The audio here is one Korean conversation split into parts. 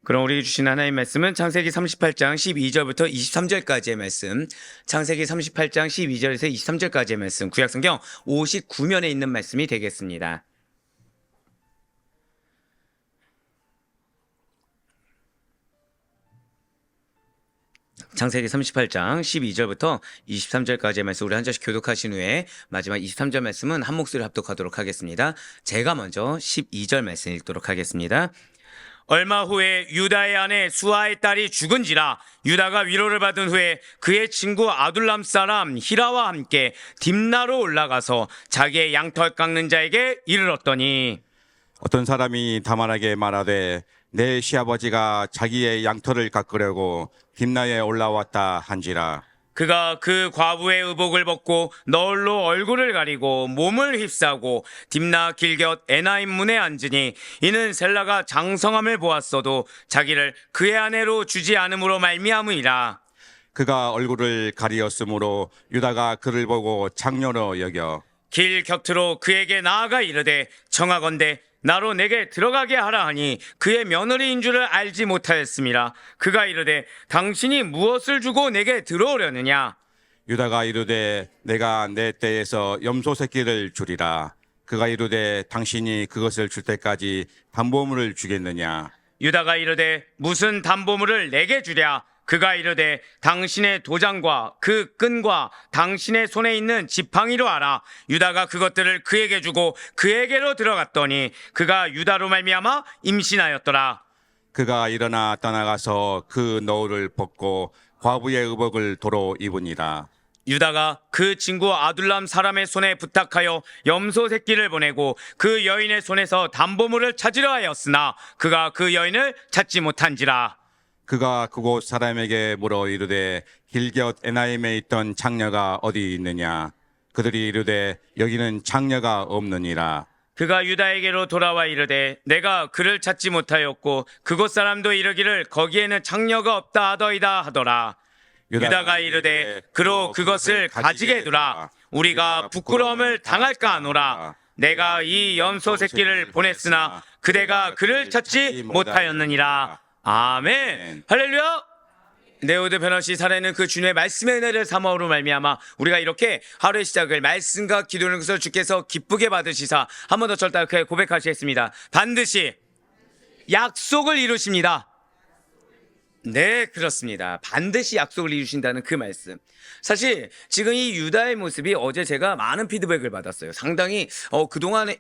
그럼 우리 주신 하나님 말씀은 창세기 38장 12절부터 23절까지의 말씀, 창세기 38장 12절에서 23절까지의 말씀, 구약성경 59면에 있는 말씀이 되겠습니다. 창세기 38장 12절부터 23절까지의 말씀 우리 한 절씩 교독하신 후에 마지막 23절 말씀은 한 목소리로 합독하도록 하겠습니다. 제가 먼저 12절 말씀 읽도록 하겠습니다. 얼마 후에 유다의 아내 수아의 딸이 죽은지라 유다가 위로를 받은 후에 그의 친구 아둘람 사람 히라와 함께 딥나로 올라가서 자기의 양털 깎는 자에게 이르렀더니 어떤 사람이 다말에게 말하되 내 시아버지가 자기의 양털을 깎으려고 딥나에 올라왔다 한지라. 그가 그 과부의 의복을 벗고 널로 얼굴을 가리고 몸을 휩싸고 딥나 길곁 에나임 문에 앉으니 이는 셀라가 장성함을 보았어도 자기를 그의 아내로 주지 않음으로 말미암으이라. 그가 얼굴을 가리었으므로 유다가 그를 보고 장녀로 여겨 길 곁으로 그에게 나아가 이르되 청하건대 나로 내게 들어가게 하라 하니 그의 며느리인 줄을 알지 못하였음이라. 그가 이르되 당신이 무엇을 주고 내게 들어오려느냐. 유다가 이르되 내가 내 떼에서 염소 새끼를 주리라. 그가 이르되 당신이 그것을 줄 때까지 담보물을 주겠느냐. 유다가 이르되 무슨 담보물을 내게 주랴. 그가 이르되 당신의 도장과 그 끈과 당신의 손에 있는 지팡이로 알아. 유다가 그것들을 그에게 주고 그에게로 들어갔더니 그가 유다로 말미암아 임신하였더라. 그가 일어나 떠나가서 그 너울을 벗고 과부의 의복을 도로 입으니라. 유다가 그 친구 아둘람 사람의 손에 부탁하여 염소 새끼를 보내고 그 여인의 손에서 담보물을 찾으려 하였으나 그가 그 여인을 찾지 못한지라. 그가 그곳 사람에게 물어 이르되 길곁 에나임에 있던 장녀가 어디 있느냐. 그들이 이르되 여기는 장녀가 없느니라. 그가 유다에게로 돌아와 이르되 내가 그를 찾지 못하였고 그곳 사람도 이르기를 거기에는 장녀가 없다 하더이다 하더라. 유다가 이르되 그로 그것을 가지게 두라. 우리가 부끄러움을 당할까 하노라. 내가 이 염소 새끼를 보냈으나 그대가 그를 찾지 못하였느니라. 아멘. 할렐루야. 네오드 변호시 살아있는 그 주님의 말씀의 은혜를 사모로 말미암아 우리가 이렇게 하루의 시작을 말씀과 기도를 통해서 주께서 기쁘게 받으시사 한 번 더 절단하게 고백하시겠습니다. 반드시 약속을 이루십니다. 네, 그렇습니다. 반드시 약속을 이루신다는 그 말씀. 사실 지금 이 유다의 모습이 어제 제가 많은 피드백을 받았어요. 상당히 그동안에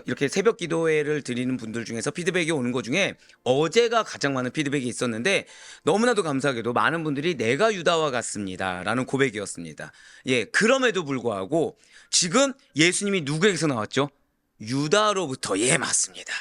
이렇게 새벽 기도회를 드리는 분들 중에서 피드백이 오는 것 중에 어제가 가장 많은 피드백이 있었는데 너무나도 감사하게도 많은 분들이 내가 유다와 같습니다 라는 고백이었습니다. 예, 그럼에도 불구하고 지금 예수님이 누구에게서 나왔죠? 유다로부터. 예, 맞습니다.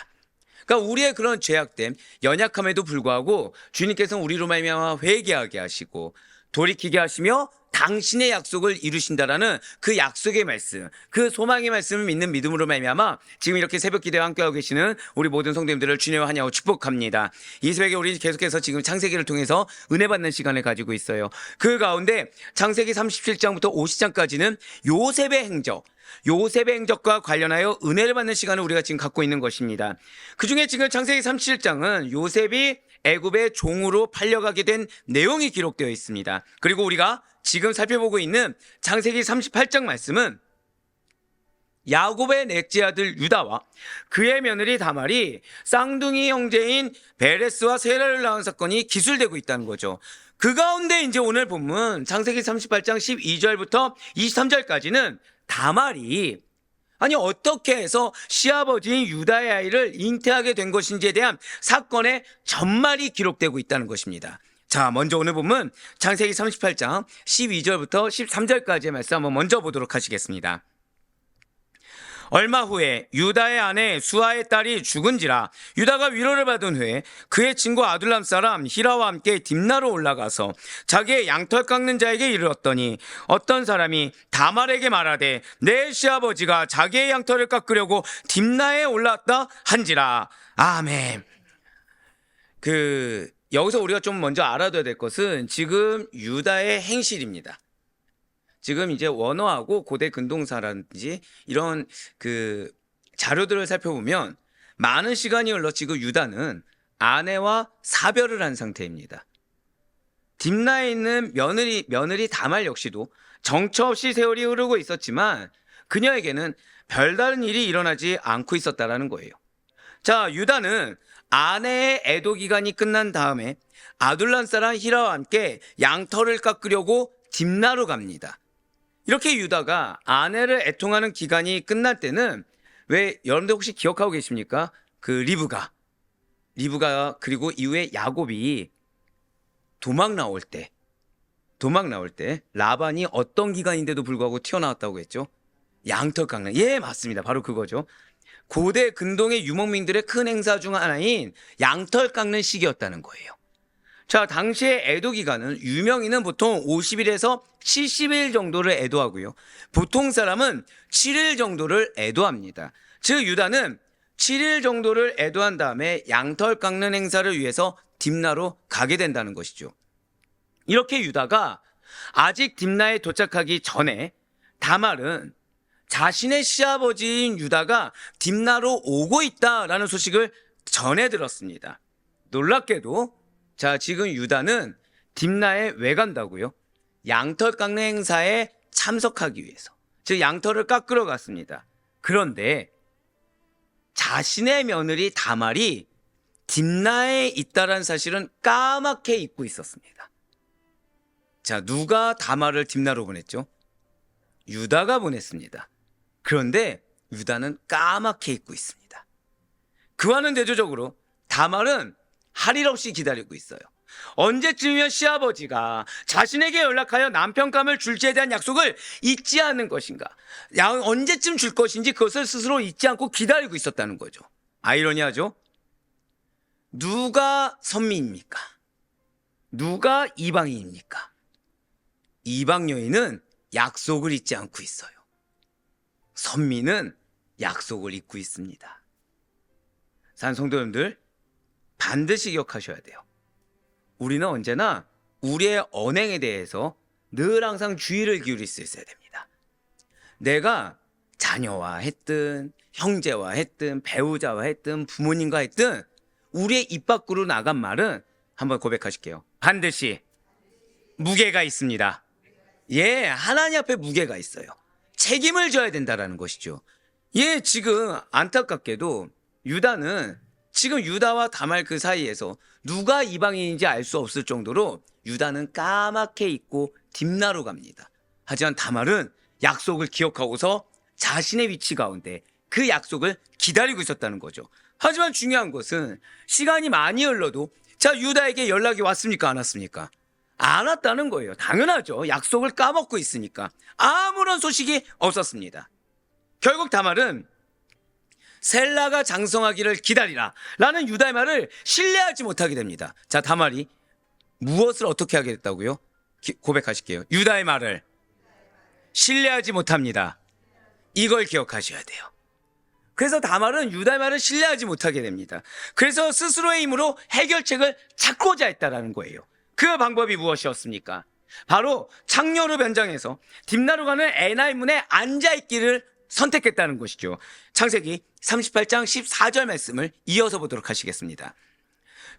그러니까 우리의 그런 죄악됨, 연약함에도 불구하고 주님께서는 우리로 말미암아 회개하게 하시고 돌이키게 하시며 당신의 약속을 이루신다라는 그 약속의 말씀, 그 소망의 말씀을 믿는 믿음으로 말미암아 지금 이렇게 새벽 기도에 함께하고 계시는 우리 모든 성도님들을 주님의 환영하고 축복합니다. 이 새벽에 우리 계속해서 지금 창세기를 통해서 은혜 받는 시간을 가지고 있어요. 그 가운데 창세기 37장부터 50장까지는 요셉의 행적, 요셉의 행적과 관련하여 은혜를 받는 시간을 우리가 지금 갖고 있는 것입니다. 그중에 지금 창세기 37장은 요셉이 애굽의 종으로 팔려가게 된 내용이 기록되어 있습니다. 그리고 우리가 지금 살펴보고 있는 창세기 38장 말씀은 야곱의 넷째 아들 유다와 그의 며느리 다말이 쌍둥이 형제인 베레스와 세라를 낳은 사건이 기술되고 있다는 거죠. 그 가운데 이제 오늘 본문 창세기 38장 12절부터 23절까지는 다말이 아니 어떻게 해서 시아버지인 유다의 아이를 잉태하게 된 것인지에 대한 사건의 전말이 기록되고 있다는 것입니다. 자, 먼저 오늘 본문 창세기 38장 12절부터 13절까지의 말씀 한번 먼저 보도록 하시겠습니다. 얼마 후에 유다의 아내 수아의 딸이 죽은지라 유다가 위로를 받은 후에 그의 친구 아둘람 사람 히라와 함께 딥나로 올라가서 자기의 양털 깎는 자에게 이르렀더니 어떤 사람이 다말에게 말하되 내 시아버지가 자기의 양털을 깎으려고 딥나에 올랐다 한지라. 아멘. 여기서 우리가 좀 먼저 알아둬야 될 것은 지금 유다의 행실입니다. 지금 이제 원어하고 고대 근동사라든지 이런 그 자료들을 살펴보면 많은 시간이 흘러 지금 유다는 아내와 사별을 한 상태입니다. 딥나에 있는 며느리 다말 역시도 정처 없이 세월이 흐르고 있었지만 그녀에게는 별다른 일이 일어나지 않고 있었다라는 거예요. 자, 유다는 아내의 애도 기간이 끝난 다음에 아둘람 사람 히라와 함께 양털을 깎으려고 딥나로 갑니다. 이렇게 유다가 아내를 애통하는 기간이 끝날 때는 왜 여러분들 혹시 기억하고 계십니까? 그 리브가 그리고 이후에 야곱이 도망 나올 때 라반이 어떤 기간인데도 불구하고 튀어나왔다고 했죠? 양털 깎는. 예, 맞습니다. 바로 그거죠. 고대 근동의 유목민들의 큰 행사 중 하나인 양털 깎는 시기였다는 거예요. 자, 당시의 애도 기간은 유명인은 보통 50일에서 70일 정도를 애도하고요. 보통 사람은 7일 정도를 애도합니다. 즉 유다는 7일 정도를 애도한 다음에 양털 깎는 행사를 위해서 딥나로 가게 된다는 것이죠. 이렇게 유다가 아직 딥나에 도착하기 전에 다말은 자신의 시아버지인 유다가 딥나로 오고 있다라는 소식을 전해 들었습니다. 놀랍게도 자, 지금 유다는 딥나에 왜 간다고요? 양털 깎는 행사에 참석하기 위해서. 즉 양털을 깎으러 갔습니다. 그런데 자신의 며느리 다말이 딥나에 있다라는 사실은 까맣게 잊고 있었습니다. 자, 누가 다말을 딥나로 보냈죠? 유다가 보냈습니다. 그런데 유다는 까맣게 잊고 있습니다. 그와는 대조적으로 다말은 할 일 없이 기다리고 있어요. 언제쯤이면 시아버지가 자신에게 연락하여 남편감을 줄지에 대한 약속을 잊지 않는 것인가, 언제쯤 줄 것인지 그것을 스스로 잊지 않고 기다리고 있었다는 거죠. 아이러니하죠? 누가 선미입니까? 누가 이방인입니까? 이방 여인은 약속을 잊지 않고 있어요. 선미는 약속을 잊고 있습니다. 사랑하는 성도님들, 반드시 기억하셔야 돼요. 우리는 언제나 우리의 언행에 대해서 늘 항상 주의를 기울일 수 있어야 됩니다. 내가 자녀와 했든 형제와 했든 배우자와 했든 부모님과 했든 우리의 입 밖으로 나간 말은 한번 고백하실게요. 반드시 무게가 있습니다. 예, 하나님 앞에 무게가 있어요. 책임을 져야 된다라는 것이죠. 예, 지금 안타깝게도 유다는 지금 유다와 다말 그 사이에서 누가 이방인인지 알 수 없을 정도로 유다는 까맣게 잊고 딥나로 갑니다. 하지만 다말은 약속을 기억하고서 자신의 위치 가운데 그 약속을 기다리고 있었다는 거죠. 하지만 중요한 것은 시간이 많이 흘러도 자, 유다에게 연락이 왔습니까? 안 왔습니까? 안 왔다는 거예요. 당연하죠. 약속을 까먹고 있으니까. 아무런 소식이 없었습니다. 결국 다말은 셀라가 장성하기를 기다리라 라는 유다의 말을 신뢰하지 못하게 됩니다. 자, 다말이 무엇을 어떻게 하게 됐다고요? 고백하실게요. 유다의 말을 신뢰하지 못합니다. 이걸 기억하셔야 돼요. 그래서 다말은 유다의 말을 신뢰하지 못하게 됩니다. 그래서 스스로의 힘으로 해결책을 찾고자 했다라는 거예요. 그 방법이 무엇이었습니까? 바로 창녀로 변장해서 딥나로 가는 에나임 문에 앉아있기를 선택했다는 것이죠. 창세기 38장 14절 말씀을 이어서 보도록 하시겠습니다.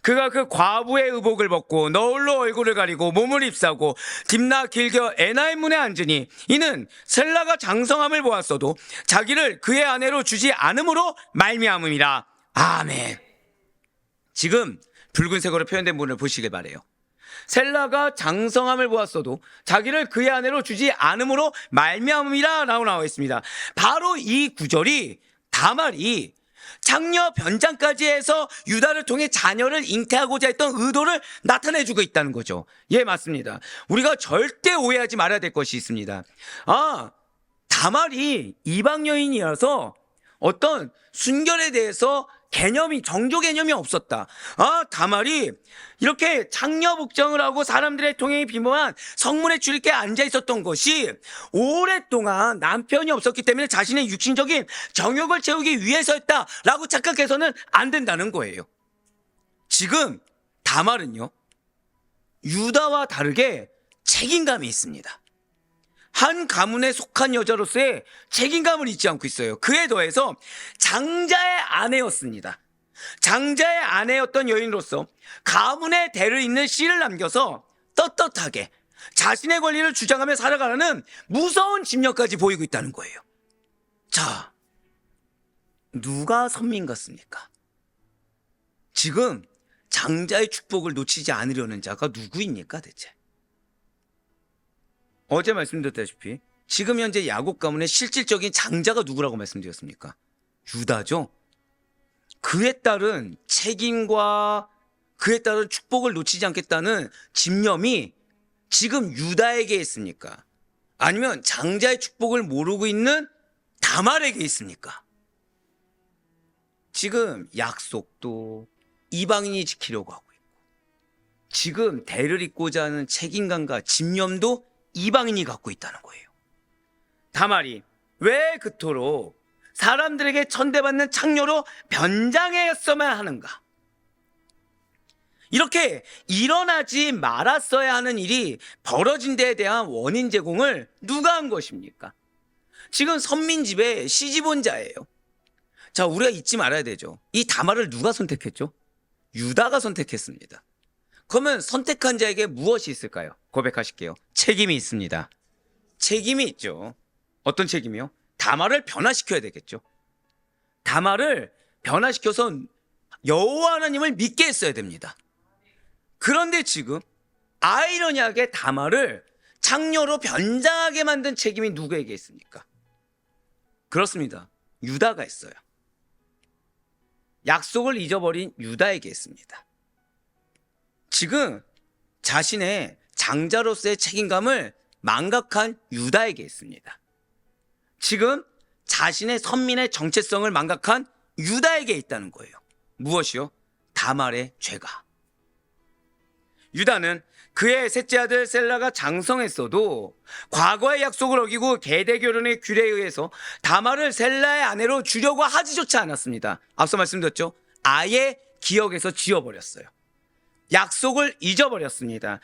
그가 그 과부의 의복을 벗고 너울로 얼굴을 가리고 몸을 ip사고 딥나 길겨 에나임 문에 앉으니 이는 셀라가 장성함을 보았어도 자기를 그의 아내로 주지 않음으로 말미암음이라. 아멘. 지금 붉은색으로 표현된 부분을 보시길 바라요. 셀라가 장성함을 보았어도 자기를 그의 아내로 주지 않음으로 말미암음이라 라고 나와 있습니다. 바로 이 구절이 다말이 장녀 변장까지 해서 유다를 통해 자녀를 잉태하고자 했던 의도를 나타내주고 있다는 거죠. 예, 맞습니다. 우리가 절대 오해하지 말아야 될 것이 있습니다. 다말이 이방 여인이어서 어떤 순결에 대해서 정조 개념이 없었다. 다말이 이렇게 장녀 복장을 하고 사람들의 통행이 비모한 성문의 출입구에 앉아 있었던 것이 오랫동안 남편이 없었기 때문에 자신의 육신적인 정욕을 채우기 위해서였다라고 착각해서는 안 된다는 거예요. 지금 다말은요, 유다와 다르게 책임감이 있습니다. 한 가문에 속한 여자로서의 책임감을 잊지 않고 있어요. 그에 더해서 장자의 아내였습니다. 장자의 아내였던 여인으로서 가문의 대를 잇는 씨를 남겨서 떳떳하게 자신의 권리를 주장하며 살아가라는 무서운 집념까지 보이고 있다는 거예요. 자, 누가 선민 같습니까? 지금 장자의 축복을 놓치지 않으려는 자가 누구입니까 대체? 어제 말씀드렸다시피 지금 현재 야곱 가문의 실질적인 장자가 누구라고 말씀드렸습니까? 유다죠. 그에 따른 책임과 그에 따른 축복을 놓치지 않겠다는 집념이 지금 유다에게 있습니까? 아니면 장자의 축복을 모르고 있는 다말에게 있습니까? 지금 약속도 이방인이 지키려고 하고 있고, 지금 대를 잇고자 하는 책임감과 집념도 이방인이 갖고 있다는 거예요. 다말이 왜 그토록 사람들에게 천대받는 창녀로 변장했어만 하는가? 이렇게 일어나지 말았어야 하는 일이 벌어진 데에 대한 원인 제공을 누가 한 것입니까? 지금 선민집의 시집온자예요. 자, 우리가 잊지 말아야 되죠. 이 다말을 누가 선택했죠? 유다가 선택했습니다. 그러면 선택한 자에게 무엇이 있을까요? 고백하실게요. 책임이 있습니다. 책임이 있죠. 어떤 책임이요? 다말을 변화시켜야 되겠죠. 다말을 변화시켜서 여호와 하나님을 믿게 했어야 됩니다. 그런데 지금 아이러니하게 다말을 창녀로 변장하게 만든 책임이 누구에게 있습니까? 그렇습니다. 유다가 있어요. 약속을 잊어버린 유다에게 있습니다. 지금 자신의 장자로서의 책임감을 망각한 유다에게 있습니다. 지금 자신의 선민의 정체성을 망각한 유다에게 있다는 거예요. 무엇이요? 다말의 죄가. 유다는 그의 셋째 아들 셀라가 장성했어도 과거의 약속을 어기고 계대 결혼의 규례에 의해서 다말을 셀라의 아내로 주려고 하지조차 않았습니다. 앞서 말씀드렸죠. 아예 기억에서 지워버렸어요. 약속을 잊어버렸습니다.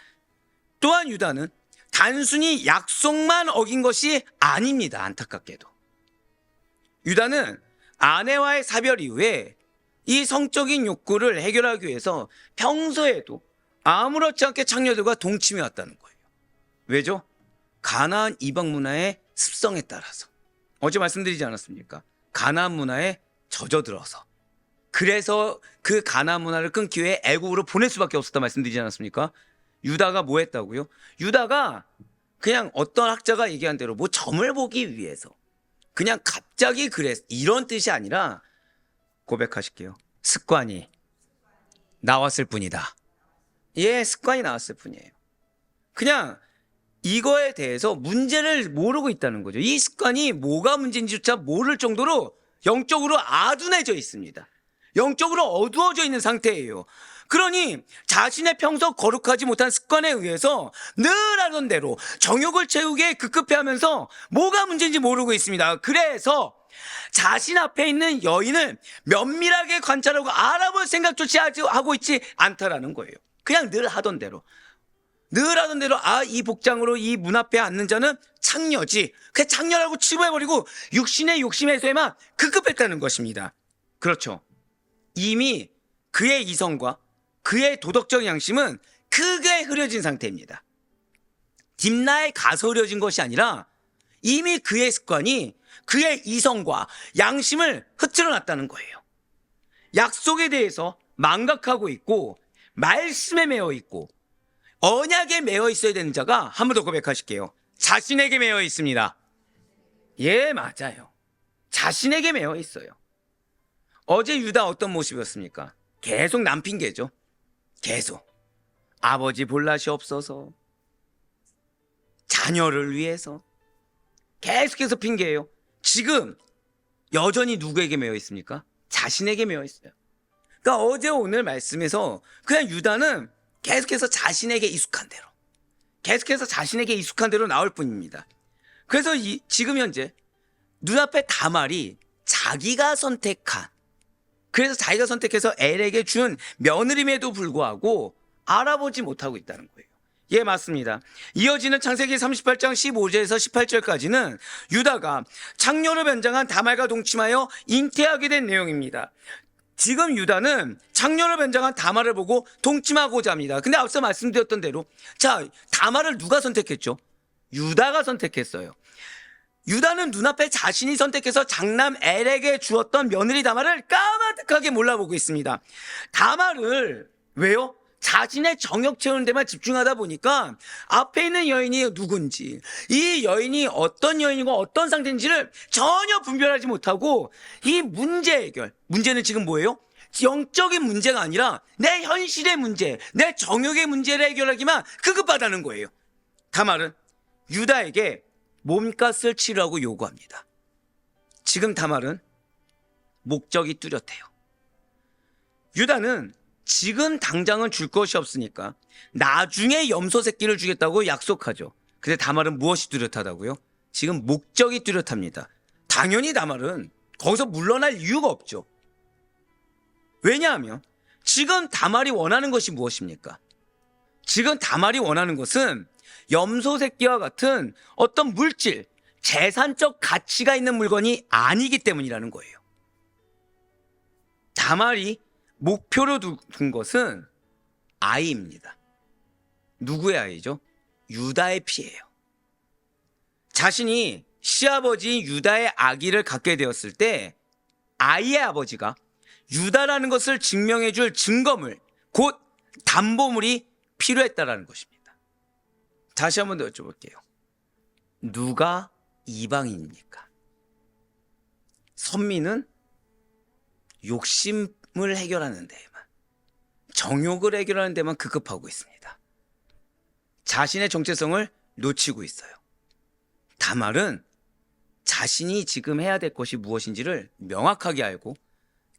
또한 유다는 단순히 약속만 어긴 것이 아닙니다. 안타깝게도. 유다는 아내와의 사별 이후에 이 성적인 욕구를 해결하기 위해서 평소에도 아무렇지 않게 창녀들과 동침해 왔다는 거예요. 왜죠? 가나안 이방 문화의 습성에 따라서. 어제 말씀드리지 않았습니까? 가나안 문화에 젖어들어서. 그래서 그 가나안 문화를 끊기 위해 애국으로 보낼 수밖에 없었다 말씀드리지 않았습니까? 유다가 뭐 했다고요? 유다가 그냥 어떤 학자가 얘기한 대로 뭐 점을 보기 위해서 그냥 갑자기 그랬어. 이런 뜻이 아니라 고백하실게요. 습관이 나왔을 뿐이다. 예, 습관이 나왔을 뿐이에요. 그냥 이거에 대해서 문제를 모르고 있다는 거죠. 이 습관이 뭐가 문제인지조차 모를 정도로 영적으로 아둔해져 있습니다. 영적으로 어두워져 있는 상태예요. 그러니 자신의 평소 거룩하지 못한 습관에 의해서 늘 하던 대로 정욕을 채우기에 급급해하면서 뭐가 문제인지 모르고 있습니다. 그래서 자신 앞에 있는 여인을 면밀하게 관찰하고 알아볼 생각조차 하고 있지 않다라는 거예요. 그냥 늘 하던 대로 이 복장으로 이 문 앞에 앉는 자는 창녀지. 그 창녀라고 치부해버리고 육신의 욕심에서에만 급급했다는 것입니다. 그렇죠. 이미 그의 이성과 그의 도덕적 양심은 크게 흐려진 상태입니다. 딥나에 가서 흐려진 것이 아니라 이미 그의 습관이 그의 이성과 양심을 흐트러 놨다는 거예요. 약속에 대해서 망각하고 있고 말씀에 매여 있고 언약에 매여 있어야 되는 자가 한 번 더 고백하실게요. 자신에게 매여 있습니다. 예, 맞아요. 자신에게 매여 있어요. 어제 유다 어떤 모습이었습니까? 계속 남 핑계죠. 계속 아버지 볼낯이 없어서, 자녀를 위해서 계속해서 핑계예요. 지금 여전히 누구에게 매여 있습니까? 자신에게 매여 있어요. 그러니까 어제 오늘 말씀에서 그냥 유다는 계속해서 자신에게 익숙한 대로 나올 뿐입니다. 그래서 지금 현재 눈앞에 다말이 자기가 선택한, 그래서 자기가 선택해서 엘에게 준 며느림에도 불구하고 알아보지 못하고 있다는 거예요. 예, 맞습니다. 이어지는 창세기 38장 15절에서 18절까지는 유다가 창녀로 변장한 다말과 동침하여 잉태하게 된 내용입니다. 지금 유다는 장녀로 변장한 다말을 보고 동침하고자 합니다. 근데 앞서 말씀드렸던 대로 자, 다말을 누가 선택했죠? 유다가 선택했어요. 유다는 눈앞에 자신이 선택해서 장남 엘에게 주었던 며느리 다말을 까마득하게 몰라보고 있습니다. 다말을 왜요? 자신의 정욕 채우는 데만 집중하다 보니까 앞에 있는 여인이 누군지, 이 여인이 어떤 여인이고 어떤 상태인지를 전혀 분별하지 못하고 이 문제 해결, 문제는 지금 뭐예요? 영적인 문제가 아니라 내 현실의 문제, 내 정욕의 문제를 해결하기만 급급하다는 거예요. 다말은 유다에게 몸값을 치르라고 요구합니다. 지금 다말은 목적이 뚜렷해요. 유다는 지금 당장은 줄 것이 없으니까 나중에 염소 새끼를 주겠다고 약속하죠. 근데 다말은 무엇이 뚜렷하다고요? 지금 목적이 뚜렷합니다. 당연히 다말은 거기서 물러날 이유가 없죠. 왜냐하면 지금 다말이 원하는 것이 무엇입니까? 지금 다말이 원하는 것은 염소 새끼와 같은 어떤 물질, 재산적 가치가 있는 물건이 아니기 때문이라는 거예요. 다말이 목표로 둔 것은 아이입니다. 누구의 아이죠? 유다의 피예요. 자신이 시아버지인 유다의 아기를 갖게 되었을 때 아이의 아버지가 유다라는 것을 증명해 줄 증거물, 곧 담보물이 필요했다라는 것입니다. 다시 한번 더 여쭤볼게요. 누가 이방인입니까? 선민은 욕심을 해결하는 데에만, 정욕을 해결하는 데만 급급하고 있습니다. 자신의 정체성을 놓치고 있어요. 다말은 자신이 지금 해야 될 것이 무엇인지를 명확하게 알고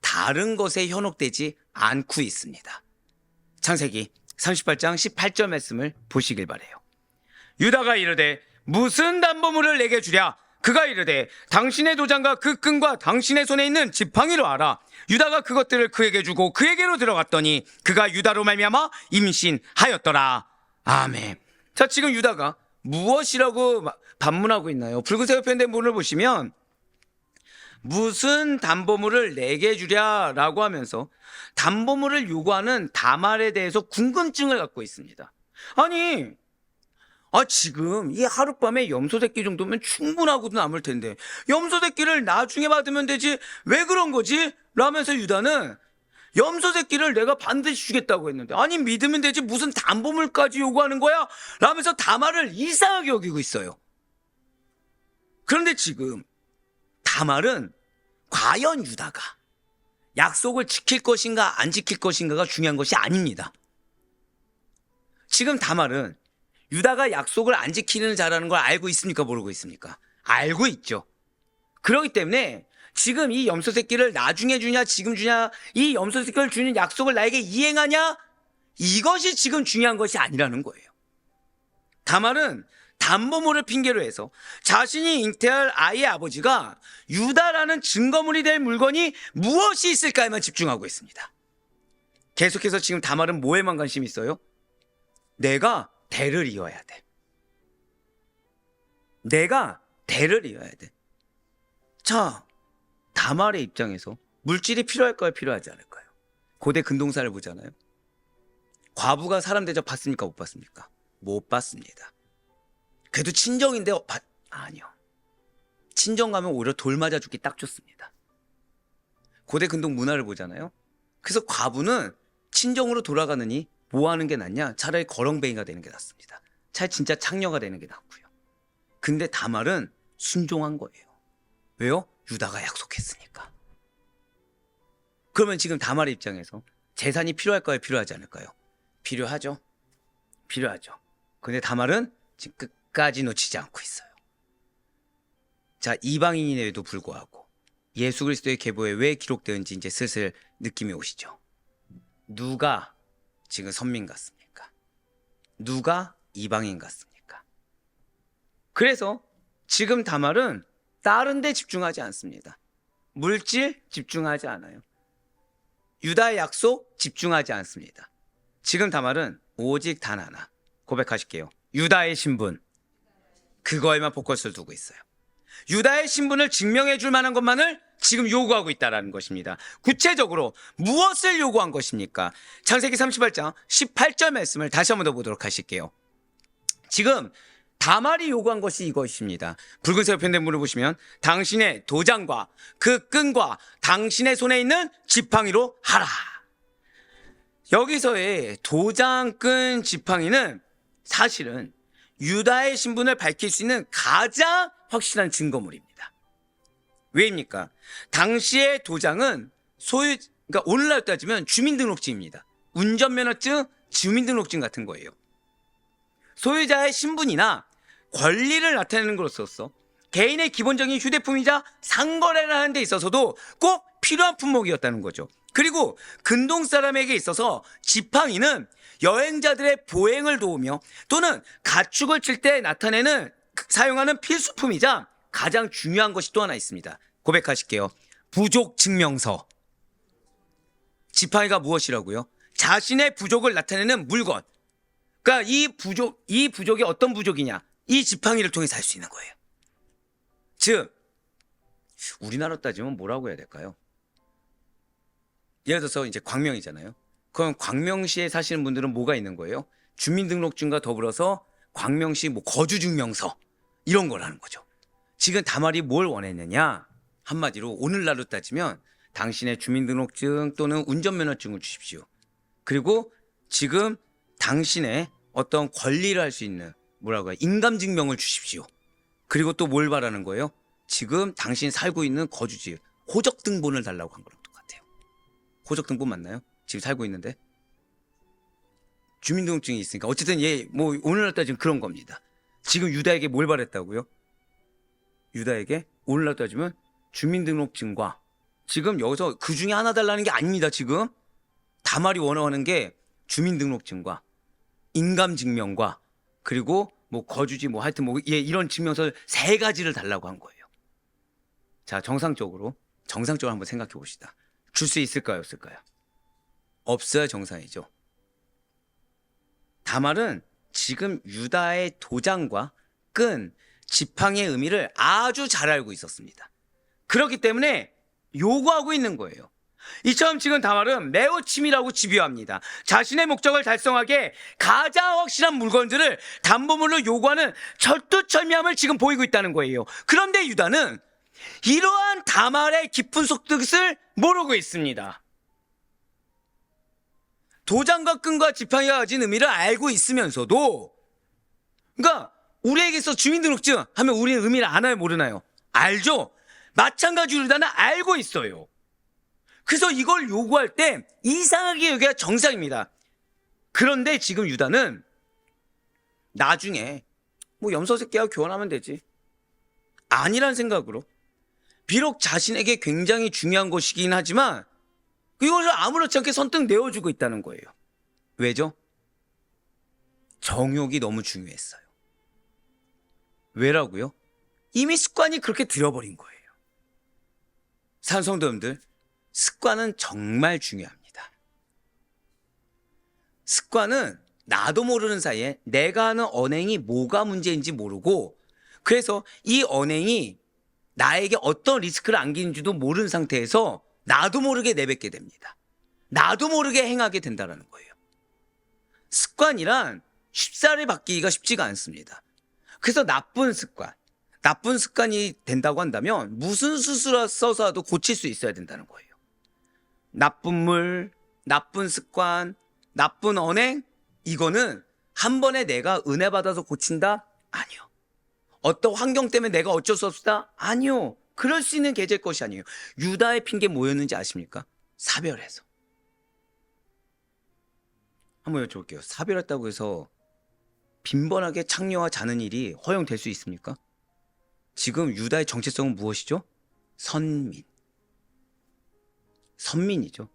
다른 것에 현혹되지 않고 있습니다. 창세기 38장 18절 말씀을 보시길 바라요. 유다가 이르되 무슨 담보물을 내게 주랴? 그가 이르되 당신의 도장과 그 끈과 당신의 손에 있는 지팡이로 알아. 유다가 그것들을 그에게 주고 그에게로 들어갔더니 그가 유다로 말미암아 임신하였더라. 아멘. 자, 지금 유다가 무엇이라고 반문하고 있나요? 붉은색 옆에 문을 보시면 무슨 담보물을 내게 주랴 라고 하면서 담보물을 요구하는 다말에 대해서 궁금증을 갖고 있습니다. 아니, 지금 이 하룻밤에 염소 새끼 정도면 충분하고도 남을 텐데 염소 새끼를 나중에 받으면 되지 왜 그런 거지? 라면서 유다는 염소 새끼를 내가 반드시 주겠다고 했는데 아니 믿으면 되지 무슨 담보물까지 요구하는 거야? 라면서 다말을 이상하게 여기고 있어요. 그런데 지금 다말은 과연 유다가 약속을 지킬 것인가 안 지킬 것인가가 중요한 것이 아닙니다. 지금 다말은 유다가 약속을 안 지키는 자라는 걸 알고 있습니까? 모르고 있습니까? 알고 있죠. 그렇기 때문에 지금 이 염소 새끼를 나중에 주냐 지금 주냐, 이 염소 새끼를 주는 약속을 나에게 이행하냐, 이것이 지금 중요한 것이 아니라는 거예요. 다말은 담보물을 핑계로 해서 자신이 잉태할 아이의 아버지가 유다라는 증거물이 될 물건이 무엇이 있을까에만 집중하고 있습니다. 계속해서 지금 다말은 뭐에만 관심이 있어요? 내가 대를 이어야 돼. 내가 대를 이어야 돼. 자, 다말의 입장에서 물질이 필요할까요? 필요하지 않을까요? 고대 근동사를 보잖아요. 과부가 사람 대접 받습니까? 못 받습니까? 못 받습니다. 그래도 친정인데 아니요. 친정 가면 오히려 돌 맞아 죽기 딱 좋습니다. 고대 근동 문화를 보잖아요. 그래서 과부는 친정으로 돌아가느니 뭐 하는 게 낫냐? 차라리 거렁뱅이가 되는 게 낫습니다. 차라리 진짜 창녀가 되는 게 낫고요. 근데 다말은 순종한 거예요. 왜요? 유다가 약속했으니까. 그러면 지금 다말의 입장에서 재산이 필요할까요? 필요하지 않을까요? 필요하죠. 필요하죠. 근데 다말은 지금 끝까지 놓치지 않고 있어요. 자, 이방인임에도 불구하고 예수 그리스도의 계보에 왜 기록되었는지 이제 슬슬 느낌이 오시죠. 누가 지금 선민 같습니까? 누가 이방인 같습니까? 그래서 지금 다말은 다른 데 집중하지 않습니다. 물질 집중하지 않아요. 유다의 약속 집중하지 않습니다. 지금 다말은 오직 단 하나 고백하실게요. 유다의 신분, 그거에만 포커스를 두고 있어요. 유다의 신분을 증명해 줄 만한 것만을 지금 요구하고 있다라는 것입니다. 구체적으로 무엇을 요구한 것입니까? 창세기 38장 18절 말씀을 다시 한번 더 보도록 하실게요. 지금 다말이 요구한 것이 이것입니다. 붉은색 편대문을 보시면 당신의 도장과 그 끈과 당신의 손에 있는 지팡이로 하라. 여기서의 도장, 끈, 지팡이는 사실은 유다의 신분을 밝힐 수 있는 가장 확실한 증거물입니다. 왜입니까? 당시의 도장은 그러니까 오늘날 따지면 주민등록증입니다. 운전면허증, 주민등록증 같은 거예요. 소유자의 신분이나 권리를 나타내는 것으로서 개인의 기본적인 휴대품이자 상거래를 하는 데 있어서도 꼭 필요한 품목이었다는 거죠. 그리고 근동 사람에게 있어서 지팡이는 여행자들의 보행을 도우며 또는 가축을 칠 때 사용하는 필수품이자 가장 중요한 것이 또 하나 있습니다. 고백하실게요. 부족 증명서. 지팡이가 무엇이라고요? 자신의 부족을 나타내는 물건. 그러니까 이 부족이 어떤 부족이냐? 이 지팡이를 통해서 알 수 있는 거예요. 즉, 우리나라 따지면 뭐라고 해야 될까요? 예를 들어서 이제 광명이잖아요. 그럼 광명시에 사시는 분들은 뭐가 있는 거예요? 주민등록증과 더불어서 광명시 거주증명서 이런 걸 하는 거죠. 지금 다말이 뭘 원했느냐? 한마디로 오늘날로 따지면 당신의 주민등록증 또는 운전면허증을 주십시오. 그리고 지금 당신의 어떤 권리를 할 수 있는 인감증명을 주십시오. 그리고 또 뭘 바라는 거예요? 지금 당신 살고 있는 거주지 호적등본을 달라고 한 거랑 똑같아요. 호적등본 맞나요? 지금 살고 있는데 주민등록증이 있으니까 어쨌든 오늘날 따지면 그런 겁니다. 지금 유다에게 뭘 바랬다고요? 유다에게 오늘날 따지면 주민등록증과 지금 여기서 그 중에 하나 달라는 게 아닙니다. 지금 다말이 원하는 게 주민등록증과 인감증명과 그리고 거주지 하여튼 이런 증명서 3가지를 달라고 한 거예요. 자, 정상적으로 한번 생각해 봅시다. 줄 수 있을까요, 없을까요? 없어야 정상이죠. 다말은 지금 유다의 도장과 끈, 지팡이의 의미를 아주 잘 알고 있었습니다. 그렇기 때문에 요구하고 있는 거예요. 이처럼 지금 다말은 매우 치밀하고 집요합니다. 자신의 목적을 달성하기에 가장 확실한 물건들을 담보물로 요구하는 철두철미함을 지금 보이고 있다는 거예요. 그런데 유다는 이러한 다말의 깊은 속뜻을 모르고 있습니다. 도장과 끈과 지팡이가 가진 의미를 알고 있으면서도, 그러니까 우리에게서 주민등록증 하면 우리는 의미를 아나요, 모르나요? 알죠? 마찬가지로 유다는 알고 있어요. 그래서 이걸 요구할 때 이상하게 여기가 정상입니다. 그런데 지금 유다는 나중에 염소 새끼와 교환하면 되지, 아니란 생각으로, 비록 자신에게 굉장히 중요한 것이긴 하지만 이것을 아무렇지 않게 선뜻 내어주고 있다는 거예요. 왜죠? 정욕이 너무 중요했어요. 왜라고요? 이미 습관이 그렇게 들여버린 거예요. 산성도님들, 습관은 정말 중요합니다. 습관은 나도 모르는 사이에 내가 하는 언행이 뭐가 문제인지 모르고, 그래서 이 언행이 나에게 어떤 리스크를 안기는지도 모르는 상태에서 나도 모르게 내뱉게 됩니다. 나도 모르게 행하게 된다는 거예요. 습관이란 쉽사리 바뀌기가 쉽지가 않습니다. 그래서 나쁜 습관이 된다고 한다면 무슨 수술을 써서라도 고칠 수 있어야 된다는 거예요. 나쁜 물, 나쁜 습관, 나쁜 언행, 이거는 한 번에 내가 은혜 받아서 고친다? 아니요. 어떤 환경 때문에 내가 어쩔 수 없다? 아니요. 그럴 수 있는 계제일 것이 아니에요. 유다의 핑계 뭐였는지 아십니까? 사별해서. 한번 여쭤볼게요. 사별했다고 해서 빈번하게 창녀와 자는 일이 허용될 수 있습니까? 지금 유다의 정체성은 무엇이죠? 선민이죠.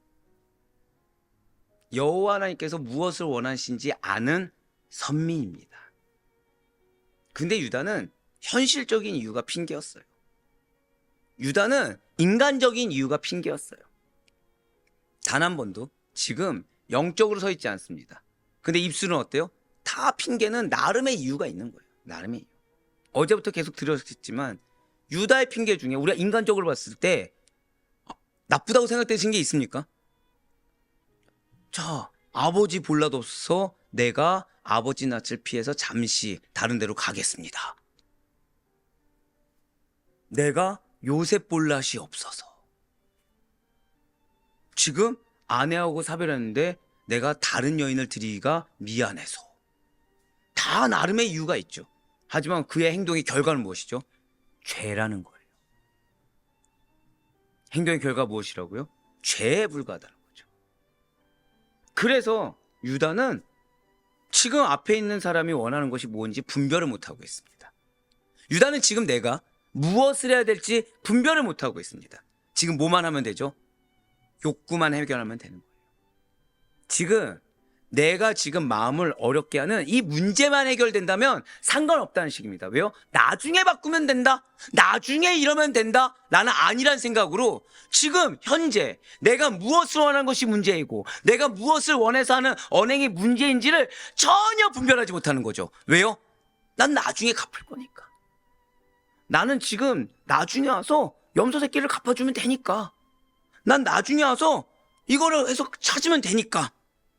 여호와 하나님께서 무엇을 원하시는지 아는 선민입니다. 근데 유다는 현실적인 이유가 핑계였어요. 유다는 인간적인 이유가 핑계였어요. 단 한 번도 지금 영적으로 서 있지 않습니다. 근데 입술은 어때요? 다 핑계는 나름의 이유가 있는 거예요. 나름의 이유. 어제부터 계속 드렸지만 유다의 핑계 중에 우리가 인간적으로 봤을 때 나쁘다고 생각되신 게 있습니까? 자, 아버지 볼라도 없어서 내가 아버지 낯을 피해서 잠시 다른 데로 가겠습니다. 내가 요셉 볼낯이 없어서. 지금 아내하고 사별했는데 내가 다른 여인을 드리기가 미안해서. 다 나름의 이유가 있죠. 하지만 그의 행동의 결과는 무엇이죠? 죄라는 거예요. 행동의 결과 무엇이라고요? 죄에 불과하다는 거죠. 그래서 유다는 지금 앞에 있는 사람이 원하는 것이 뭔지 분별을 못하고 있습니다. 유다는 지금 내가 무엇을 해야 될지 분별을 못하고 있습니다. 지금 뭐만 하면 되죠? 욕구만 해결하면 되는 거예요. 지금 내가 지금 마음을 어렵게 하는 이 문제만 해결된다면 상관없다는 식입니다. 왜요? 나중에 바꾸면 된다. 나중에 이러면 된다. 나는 아니란 생각으로 지금 현재 내가 무엇을 원하는 것이 문제이고 내가 무엇을 원해서 하는 언행이 문제인지를 전혀 분별하지 못하는 거죠. 왜요? 난 나중에 갚을 거니까. 나는 지금 나중에 와서 염소 새끼를 갚아주면 되니까. 난 나중에 와서 이거를 해서 찾으면 되니까.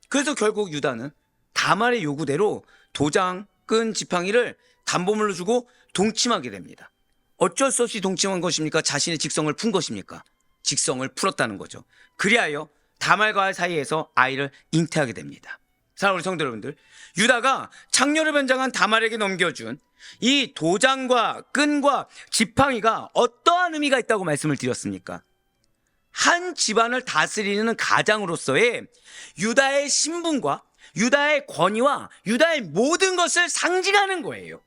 그래서 결국 유다는 다말의 요구대로 도장, 끈, 지팡이를 담보물로 주고 동침하게 됩니다. 어쩔 수 없이 동침한 것입니까? 자신의 직성을 푼 것입니까? 직성을 풀었다는 거죠. 그리하여 다말과 사이에서 아이를 잉태하게 됩니다. 사랑하는 우리 성도 여러분들, 유다가 창녀를 변장한 다말에게 넘겨준 이 도장과 끈과 지팡이가 어떠한 의미가 있다고 말씀을 드렸습니까? 한 집안을 다스리는 가장으로서의 유다의 신분과 유다의 권위와 유다의 모든 것을 상징하는 거예요.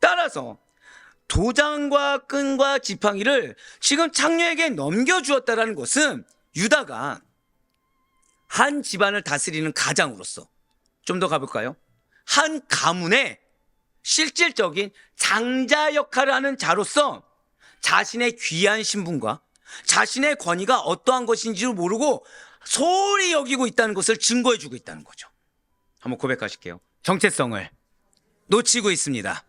따라서 도장과 끈과 지팡이를 지금 창녀에게 넘겨주었다는 것은 유다가 한 집안을 다스리는 가장으로서, 좀 더 가볼까요? 한 가문의 실질적인 장자 역할을 하는 자로서 자신의 귀한 신분과 자신의 권위가 어떠한 것인지를 모르고 소홀히 여기고 있다는 것을 증거해주고 있다는 거죠. 한번 고백하실게요. 정체성을 놓치고 있습니다.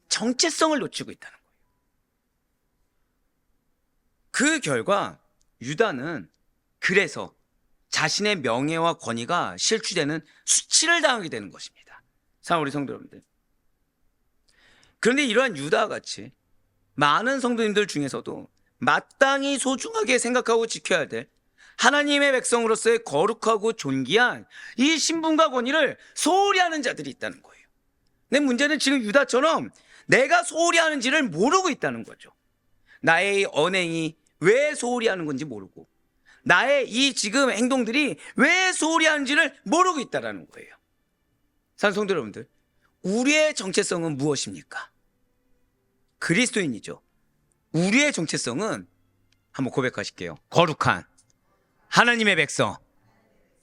정체성을 놓치고 있다는 거예요. 그 결과 유다는 그래서 자신의 명예와 권위가 실추되는 수치를 당하게 되는 것입니다. 사랑하는 우리 성도 여러분들, 그런데 이러한 유다와 같이 많은 성도님들 중에서도 마땅히 소중하게 생각하고 지켜야 될 하나님의 백성으로서의 거룩하고 존귀한 이 신분과 권위를 소홀히 하는 자들이 있다는 거예요. 근데 문제는 지금 유다처럼 내가 소홀히 하는지를 모르고 있다는 거죠. 나의 언행이 왜 소홀히 하는 건지 모르고 나의 이 지금 행동들이 왜 소홀히 하는지를 모르고 있다는 거예요. 사랑하는 성도 여러분들, 우리의 정체성은 무엇입니까? 그리스도인이죠. 우리의 정체성은 한번 고백하실게요. 거룩한 하나님의 백성.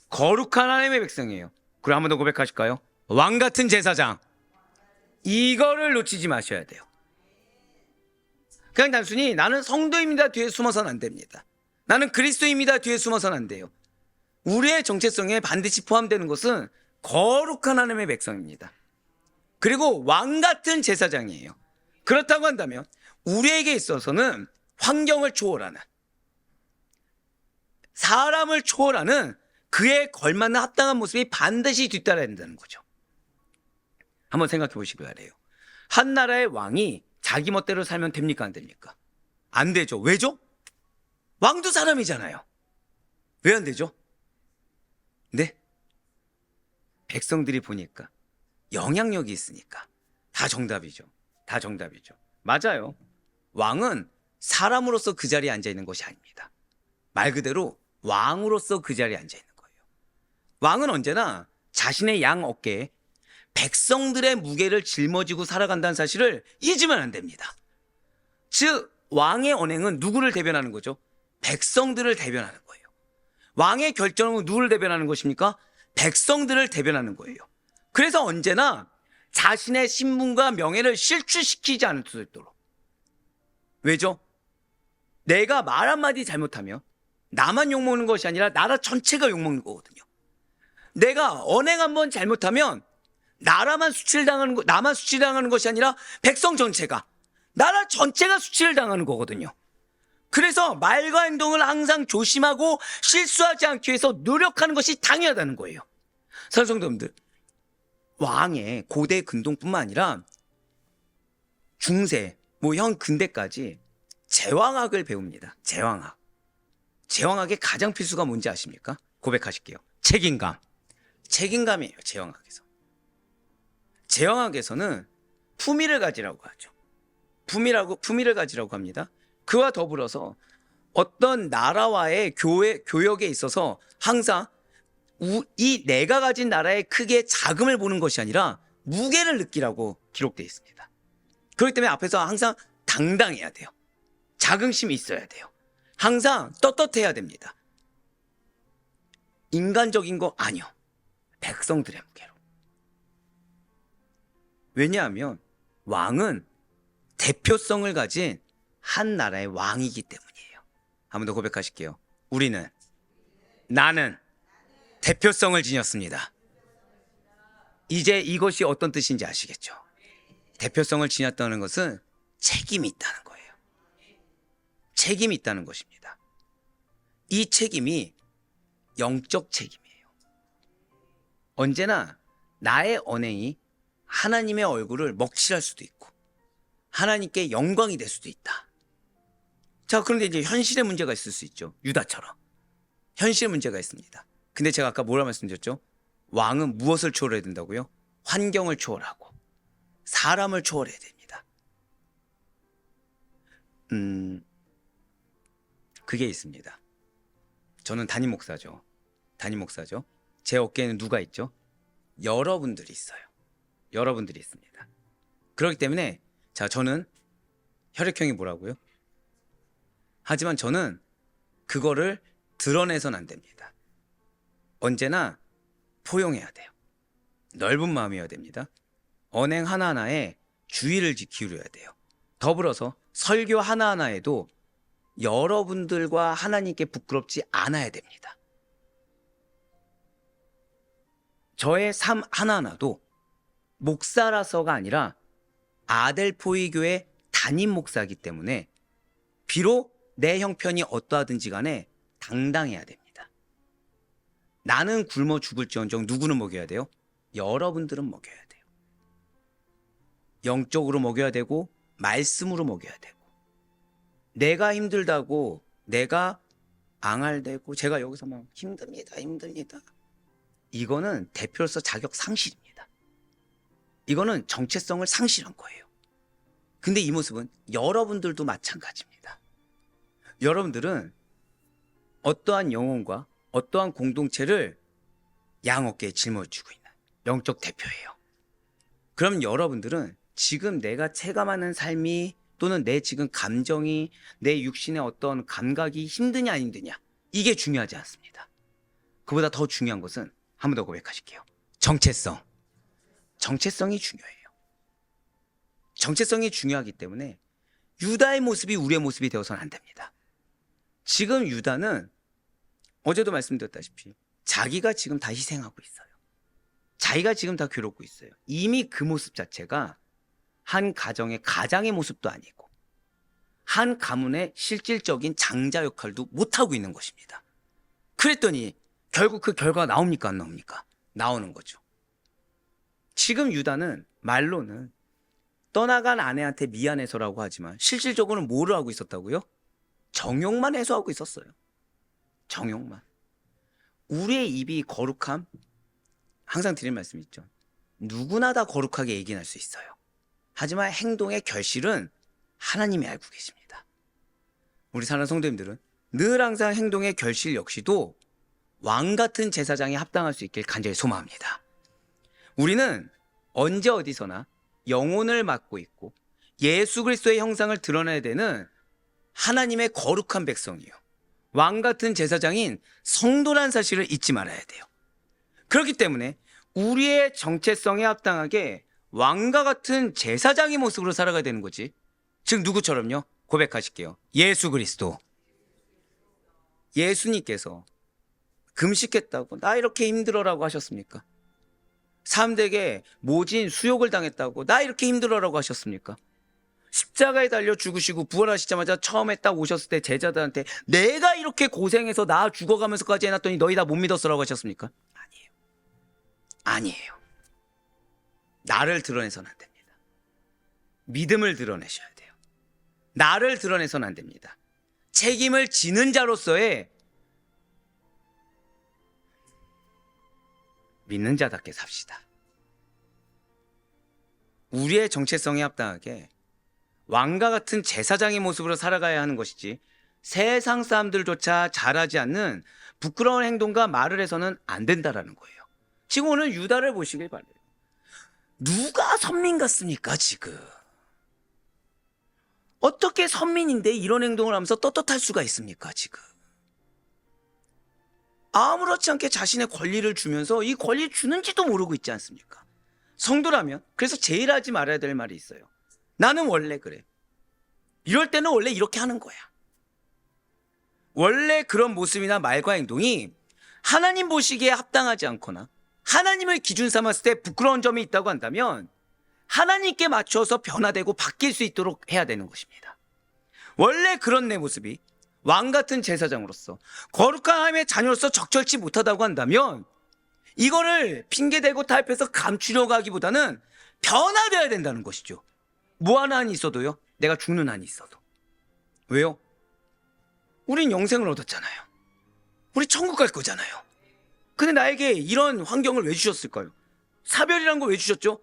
거룩한 하나님의 백성이에요. 그럼 한번 더 고백하실까요? 왕 같은 제사장. 이거를 놓치지 마셔야 돼요. 그냥 단순히 나는 성도입니다 뒤에 숨어서는 안 됩니다. 나는 그리스도입니다 뒤에 숨어서는 안 돼요. 우리의 정체성에 반드시 포함되는 것은 거룩한 하나님의 백성입니다. 그리고 왕 같은 제사장이에요. 그렇다고 한다면 우리에게 있어서는 환경을 초월하는, 사람을 초월하는 그에 걸맞는 합당한 모습이 반드시 뒤따라야 된다는 거죠. 한번 생각해 보시기 바라요. 한 나라의 왕이 자기 멋대로 살면 됩니까? 안 됩니까? 안 되죠. 왜죠? 왕도 사람이잖아요. 왜 안 되죠? 네? 백성들이 보니까 영향력이 있으니까. 다 정답이죠. 다 정답이죠. 맞아요. 왕은 사람으로서 그 자리에 앉아있는 것이 아닙니다. 말 그대로 왕으로서 그 자리에 앉아있는 거예요. 왕은 언제나 자신의 양 어깨에 백성들의 무게를 짊어지고 살아간다는 사실을 잊으면 안 됩니다. 즉 왕의 언행은 누구를 대변하는 거죠? 백성들을 대변하는 거예요. 왕의 결정은 누구를 대변하는 것입니까? 백성들을 대변하는 거예요. 그래서 언제나 자신의 신분과 명예를 실추시키지 않을 수 있도록. 왜죠? 내가 말 한마디 잘못하면 나만 욕먹는 것이 아니라 나라 전체가 욕먹는 거거든요. 내가 언행 한번 잘못하면 나만 수치를 당하는 것이 아니라 백성 전체가, 나라 전체가 수치를 당하는 거거든요. 그래서 말과 행동을 항상 조심하고 실수하지 않기 위해서 노력하는 것이 당연하다는 거예요. 사랑성도님들, 왕의 고대 근동뿐만 아니라 중세, 현 근대까지 제왕학을 배웁니다. 제왕학. 제왕학의 가장 필수가 뭔지 아십니까? 고백하실게요. 책임감. 책임감이에요. 제왕학에서. 제왕학에서는 품위를 가지라고 하죠. 품위를 가지라고 합니다. 그와 더불어서 어떤 나라와의 교역에 있어서 항상 이 내가 가진 나라의 크기의 자금을 보는 것이 아니라 무게를 느끼라고 기록되어 있습니다. 그렇기 때문에 앞에서 항상 당당해야 돼요. 자긍심이 있어야 돼요. 항상 떳떳해야 됩니다. 인간적인 거 아니요. 백성들의 무게로. 왜냐하면 왕은 대표성을 가진 한 나라의 왕이기 때문이에요. 한 번 더 고백하실게요. 나는 대표성을 지녔습니다. 이제 이것이 어떤 뜻인지 아시겠죠? 대표성을 지녔다는 것은 책임이 있다는 거예요. 책임이 있다는 것입니다. 이 책임이 영적 책임이에요. 언제나 나의 언행이 하나님의 얼굴을 먹칠할 수도 있고 하나님께 영광이 될 수도 있다. 자, 그런데 이제 현실의 문제가 있을 수 있죠. 유다처럼. 현실의 문제가 있습니다. 근데 제가 아까 뭐라 말씀드렸죠? 왕은 무엇을 초월해야 된다고요? 환경을 초월하고 사람을 초월해야 됩니다. 그게 있습니다. 저는 담임 목사죠. 제 어깨에는 누가 있죠? 여러분들이 있어요. 여러분들이 있습니다. 그렇기 때문에 자, 저는 혈액형이 뭐라고요? 하지만 저는 그거를 드러내선 안 됩니다. 언제나 포용해야 돼요. 넓은 마음이어야 됩니다. 언행 하나하나에 주의를 기울여야 돼요. 더불어서 설교 하나하나에도 여러분들과 하나님께 부끄럽지 않아야 됩니다. 저의 삶 하나하나도 목사라서가 아니라 아델포이 교회 담임 목사이기 때문에 비록 내 형편이 어떠하든지 간에 당당해야 됩니다. 나는 굶어 죽을지언정 누구는 먹여야 돼요? 여러분들은 먹여야 돼요. 영적으로 먹여야 되고 말씀으로 먹여야 되고 내가 힘들다고 내가 앙알대고 제가 여기서 막 힘듭니다. 이거는 대표로서 자격 상실입니다. 이거는 정체성을 상실한 거예요. 근데 이 모습은 여러분들도 마찬가지입니다. 여러분들은 어떠한 영혼과 어떠한 공동체를 양 어깨에 짊어지고 있는 영적 대표예요. 그럼 여러분들은 지금 내가 체감하는 삶이 또는 내 지금 감정이 내 육신의 어떤 감각이 힘드냐 안 힘드냐 이게 중요하지 않습니다. 그보다 더 중요한 것은 한 번 더 고백하실게요. 정체성이 중요해요. 정체성이 중요하기 때문에 유다의 모습이 우리의 모습이 되어서는 안 됩니다. 지금 유다는 어제도 말씀드렸다시피 자기가 지금 다 희생하고 있어요. 자기가 지금 다 괴롭고 있어요. 이미 그 모습 자체가 한 가정의 가장의 모습도 아니고 한 가문의 실질적인 장자 역할도 못하고 있는 것입니다. 그랬더니 결국 그 결과가 나옵니까 안 나옵니까? 나오는 거죠. 지금 유다는 말로는 떠나간 아내한테 미안해서라고 하지만 실질적으로는 뭐를 하고 있었다고요? 정욕만 해소하고 있었어요. 정욕만. 우리의 입이 거룩함? 항상 드리는 말씀이 있죠. 누구나 다 거룩하게 얘기할 수 있어요. 하지만 행동의 결실은 하나님이 알고 계십니다. 우리 사랑하는 성도님들은 늘 항상 행동의 결실 역시도 왕 같은 제사장에 합당할 수 있길 간절히 소망합니다. 우리는 언제 어디서나 영혼을 맡고 있고 예수 그리스도의 형상을 드러내야 되는 하나님의 거룩한 백성이요. 왕 같은 제사장인 성도란 사실을 잊지 말아야 돼요. 그렇기 때문에 우리의 정체성에 합당하게 왕과 같은 제사장의 모습으로 살아가야 되는 거지. 즉 누구처럼요? 고백하실게요. 예수 그리스도. 예수님께서 금식했다고 나 이렇게 힘들어라고 하셨습니까? 사람들에게 모진 수욕을 당했다고 나 이렇게 힘들어라고 하셨습니까? 십자가에 달려 죽으시고 부활하시자마자 처음에 딱 오셨을 때 제자들한테 내가 이렇게 고생해서 나 죽어가면서까지 해놨더니 너희 다 못 믿었어라고 하셨습니까? 아니에요. 아니에요. 나를 드러내서는 안 됩니다. 믿음을 드러내셔야 돼요. 나를 드러내서는 안 됩니다. 책임을 지는 자로서의 믿는 자답게 삽시다. 우리의 정체성에 합당하게 왕과 같은 제사장의 모습으로 살아가야 하는 것이지 세상 사람들조차 잘하지 않는 부끄러운 행동과 말을 해서는 안 된다라는 거예요. 지금 오늘 유다를 보시길 바래요. 누가 선민 같습니까 지금? 어떻게 선민인데 이런 행동을 하면서 떳떳할 수가 있습니까 지금? 아무렇지 않게 자신의 권리를 주면서 이 권리 주는지도 모르고 있지 않습니까? 성도라면 그래서 제일 하지 말아야 될 말이 있어요. 나는 원래 그래. 이럴 때는 원래 이렇게 하는 거야. 원래 그런 모습이나 말과 행동이 하나님 보시기에 합당하지 않거나 하나님을 기준 삼았을 때 부끄러운 점이 있다고 한다면 하나님께 맞춰서 변화되고 바뀔 수 있도록 해야 되는 것입니다. 원래 그런 내 모습이 왕 같은 제사장으로서 거룩한 하나님의 자녀로서 적절치 못하다고 한다면 이거를 핑계대고 타협해서 감추려고 하기보다는 변화되어야 된다는 것이죠. 뭐 하나 한이 있어도요. 내가 죽는 한이 있어도. 왜요? 우린 영생을 얻었잖아요. 우리 천국 갈 거잖아요. 근데 나에게 이런 환경을 왜 주셨을까요? 사별이란 걸 왜 주셨죠?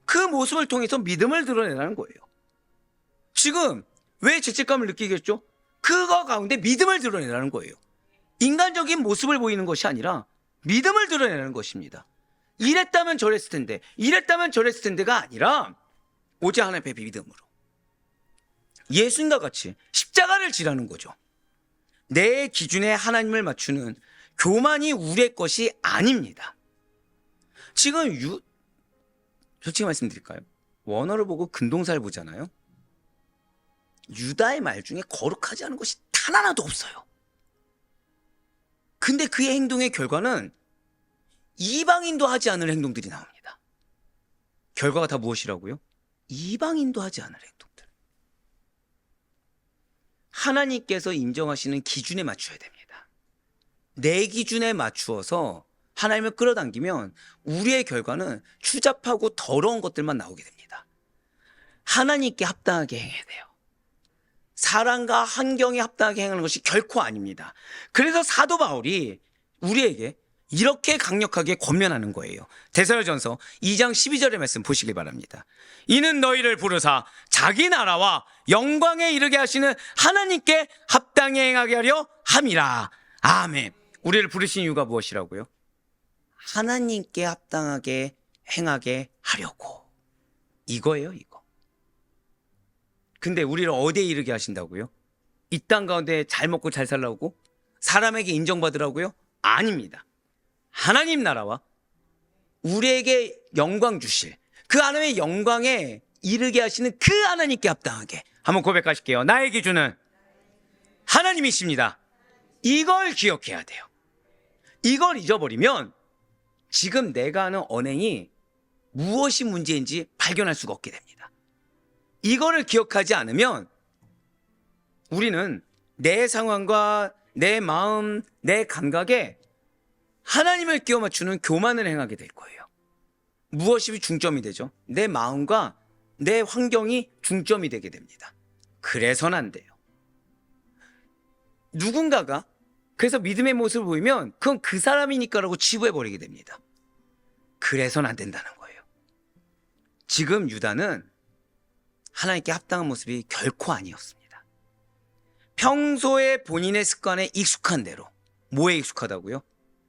그 모습을 통해서 믿음을 드러내라는 거예요. 지금 왜 죄책감을 느끼겠죠? 그거 가운데 믿음을 드러내라는 거예요. 인간적인 모습을 보이는 것이 아니라 믿음을 드러내는 것입니다. 이랬다면 저랬을 텐데, 이랬다면 저랬을 텐데가 아니라 오직 하나님 앞에 믿음으로 예수님과 같이 십자가를 지라는 거죠. 내 기준에 하나님을 맞추는 교만이 우리의 것이 아닙니다. 지금 솔직히 말씀드릴까요? 원어를 보고 근동사를 보잖아요. 유다의 말 중에 거룩하지 않은 것이 단 하나도 없어요. 근데 그의 행동의 결과는 이방인도 하지 않을 행동들이 나옵니다. 결과가 다 무엇이라고요? 이방인도 하지 않을 행동들. 하나님께서 인정하시는 기준에 맞춰야 됩니다. 내 기준에 맞추어서 하나님을 끌어당기면 우리의 결과는 추잡하고 더러운 것들만 나오게 됩니다. 하나님께 합당하게 행해야 돼요. 사랑과 환경에 합당하게 행하는 것이 결코 아닙니다. 그래서 사도 바울이 우리에게 이렇게 강력하게 권면하는 거예요. 데살로전서 2장 12절의 말씀 보시길 바랍니다. 이는 너희를 부르사 자기 나라와 영광에 이르게 하시는 하나님께 합당히 행하게 하려 함이라. 아멘. 우리를 부르신 이유가 무엇이라고요? 하나님께 합당하게 행하게 하려고. 이거예요, 이거. 근데 우리를 어디에 이르게 하신다고요? 이 땅 가운데 잘 먹고 잘 살라고? 사람에게 인정받으라고요? 아닙니다. 하나님 나라와 우리에게 영광 주실 그 하나님의 영광에 이르게 하시는 그 하나님께 합당하게 한번 고백하실게요. 나의 기준은 하나님이십니다. 이걸 기억해야 돼요. 이걸 잊어버리면 지금 내가 하는 언행이 무엇이 문제인지 발견할 수가 없게 됩니다. 이거를 기억하지 않으면 우리는 내 상황과 내 마음, 내 감각에 하나님을 끼워 맞추는 교만을 행하게 될 거예요. 무엇이 중점이 되죠? 내 마음과 내 환경이 중점이 되게 됩니다. 그래서는 안 돼요. 누군가가 그래서 믿음의 모습을 보이면 그건 그 사람이니까라고 치부해버리게 됩니다. 그래서는 안 된다는 거예요. 지금 유다는 하나님께 합당한 모습이 결코 아니었습니다. 평소에 본인의 습관에 익숙한 대로. 뭐에 익숙하다고요?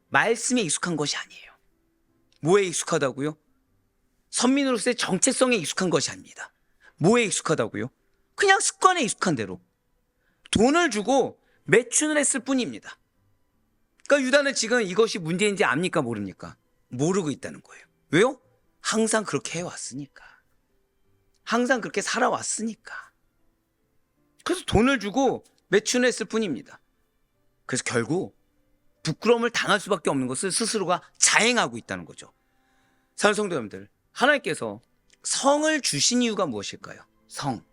말씀에 익숙한 것이 아니에요. 뭐에 익숙하다고요? 선민으로서의 정체성에 익숙한 것이 아닙니다. 뭐에 익숙하다고요? 그냥 습관에 익숙한 대로 돈을 주고 매춘을 했을 뿐입니다. 그러니까 유다는 지금 이것이 문제인지 압니까 모릅니까? 모르고 있다는 거예요. 왜요? 항상 그렇게 해왔으니까. 항상 그렇게 살아왔으니까. 그래서 돈을 주고 매춘을 했을 뿐입니다. 그래서 결국 부끄러움을 당할 수밖에 없는 것을 스스로가 자행하고 있다는 거죠. 사랑하는 성도 여러분들, 하나님께서 성을 주신 이유가 무엇일까요? 성.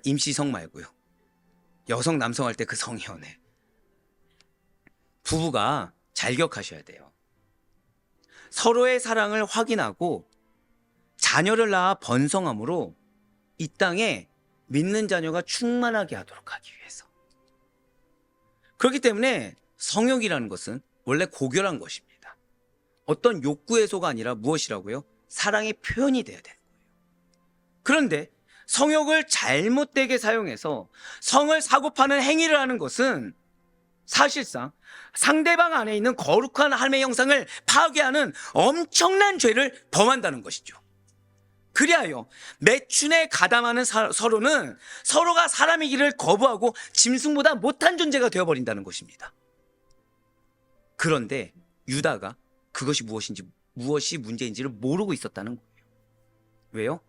임시성 말고요. 여성 남성 할 때 그 성이요. 네. 부부가 잘 기억하셔야 돼요. 서로의 사랑을 확인하고 자녀를 낳아 번성함으로 이 땅에 믿는 자녀가 충만하게 하도록 하기 위해서. 그렇기 때문에 성욕이라는 것은 원래 고결한 것입니다. 어떤 욕구 해소가 아니라 무엇이라고요? 사랑의 표현이 돼야 되는 거예요. 그런데 성욕을 잘못되게 사용해서 성을 사고파는 행위를 하는 것은 사실상 상대방 안에 있는 거룩한 하나님의 형상을 파괴하는 엄청난 죄를 범한다는 것이죠. 그리하여 매춘에 가담하는 서로는 서로가 사람이기를 거부하고 짐승보다 못한 존재가 되어버린다는 것입니다. 그런데 유다가 그것이 무엇이 문제인지를 모르고 있었다는 거예요. 왜요?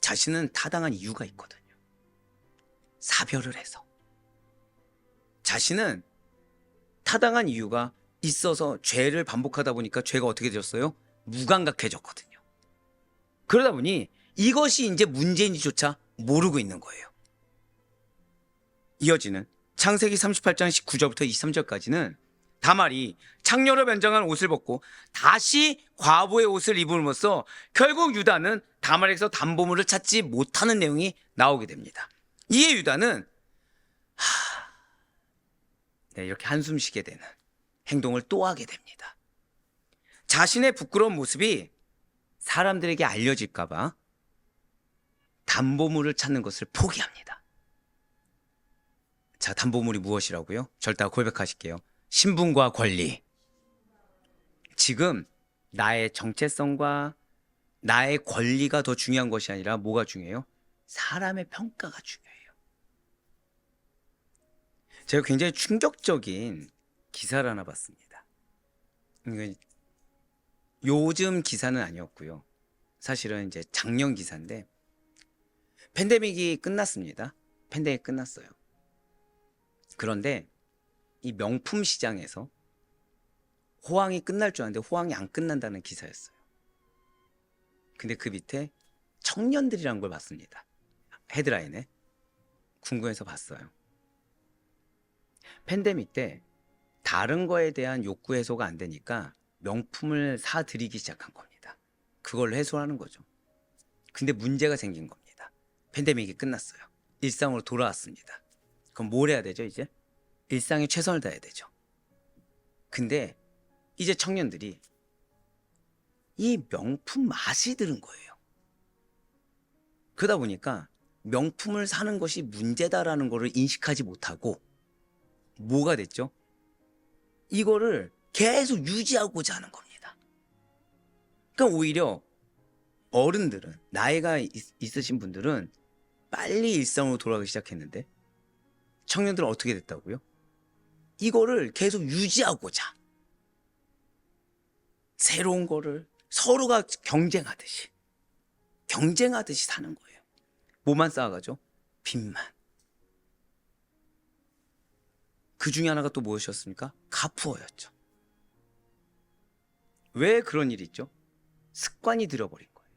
자신은 타당한 이유가 있거든요. 사별을 해서. 자신은 타당한 이유가 있어서 죄를 반복하다 보니까 죄가 어떻게 되었어요? 무감각해졌거든요. 그러다 보니 이것이 이제 문제인지조차 모르고 있는 거예요. 이어지는 창세기 38장 19절부터 23절까지는 다말이 창녀로 변장한 옷을 벗고 다시 과부의 옷을 입음으로써 결국 유다는 다말에서 담보물을 찾지 못하는 내용이 나오게 됩니다. 이에 유다는 이렇게 한숨 쉬게 되는 행동을 또 하게 됩니다. 자신의 부끄러운 모습이 사람들에게 알려질까 봐 담보물을 찾는 것을 포기합니다. 자, 담보물이 무엇이라고요? 절대 고백하실게요. 신분과 권리. 지금 나의 정체성과 나의 권리가 더 중요한 것이 아니라 뭐가 중요해요? 사람의 평가가 중요해요. 제가 굉장히 충격적인 기사를 하나 봤습니다. 요즘 기사는 아니었고요. 사실은 이제 작년 기사인데 팬데믹이 끝났습니다. 팬데믹이 끝났어요. 그런데 이 명품 시장에서 호황이 끝날 줄 알았는데 호황이 안 끝난다는 기사였어요. 근데 그 밑에 청년들이란 걸 봤습니다. 헤드라인에. 궁금해서 봤어요. 팬데믹 때 다른 거에 대한 욕구 해소가 안 되니까 명품을 사들이기 시작한 겁니다. 그걸 해소하는 거죠. 근데 문제가 생긴 겁니다. 팬데믹이 끝났어요. 일상으로 돌아왔습니다. 그럼 뭘 해야 되죠, 이제? 일상에 최선을 다해야 되죠. 근데 이제 청년들이 이 명품 맛이 들은 거예요. 그러다 보니까 명품을 사는 것이 문제다라는 거를 인식하지 못하고 뭐가 됐죠? 이거를 계속 유지하고자 하는 겁니다. 그러니까 오히려 어른들은, 나이가 있으신 분들은 빨리 일상으로 돌아가기 시작했는데 청년들은 어떻게 됐다고요? 이거를 계속 유지하고자 새로운 거를 서로가 경쟁하듯이 사는 거예요. 뭐만 쌓아가죠? 빚만. 그 중에 하나가 또 무엇이었습니까? 가푸어였죠. 왜 그런 일이 있죠? 습관이 들어버린 거예요.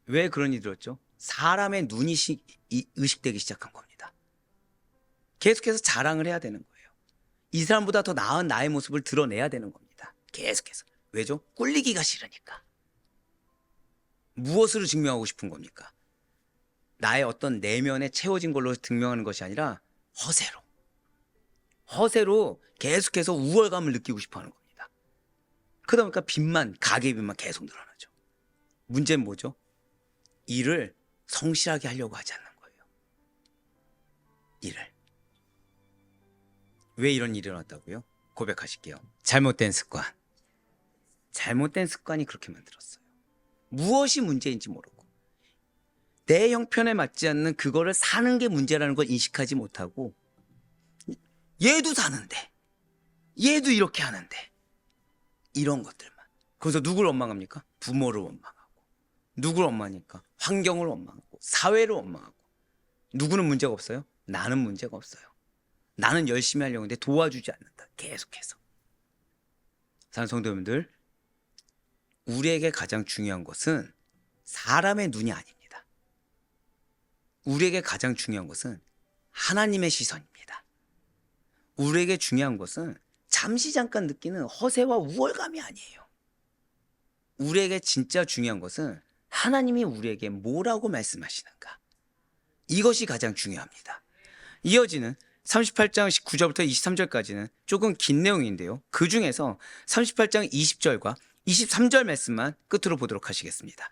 왜 그런 일이 들었죠? 사람의 눈이 의식되기 시작한 겁니다. 계속해서 자랑을 해야 되는 거예요. 이 사람보다 더 나은 나의 모습을 드러내야 되는 겁니다. 계속해서. 왜죠? 꿀리기가 싫으니까. 무엇으로 증명하고 싶은 겁니까? 나의 어떤 내면에 채워진 걸로 증명하는 것이 아니라 허세로 계속해서 우월감을 느끼고 싶어 하는 겁니다. 그러다 보니까 가계빚만 계속 늘어나죠. 문제는 뭐죠? 일을 성실하게 하려고 하지 않는 거예요. 일을. 왜 이런 일이 일어났다고요? 고백하실게요. 잘못된 습관이 그렇게 만들었어요. 무엇이 문제인지 모르고 내 형편에 맞지 않는 그거를 사는 게 문제라는 걸 인식하지 못하고 얘도 사는데 얘도 이렇게 하는데 이런 것들만. 그래서 누구를 원망합니까? 부모를 원망하고. 누구를 원망하니까? 환경을 원망하고 사회를 원망하고. 누구는 문제가 없어요? 나는 문제가 없어요. 나는 열심히 하려고 하는데 도와주지 않는다. 계속해서. 사랑하는 성도님들, 우리에게 가장 중요한 것은 사람의 눈이 아닙니다. 우리에게 가장 중요한 것은 하나님의 시선입니다. 우리에게 중요한 것은 잠시 잠깐 느끼는 허세와 우월감이 아니에요. 우리에게 진짜 중요한 것은 하나님이 우리에게 뭐라고 말씀하시는가. 이것이 가장 중요합니다. 이어지는 38장 19절부터 23절까지는 조금 긴 내용인데요. 그 중에서 38장 20절과 23절 말씀만 끝으로 보도록 하시겠습니다.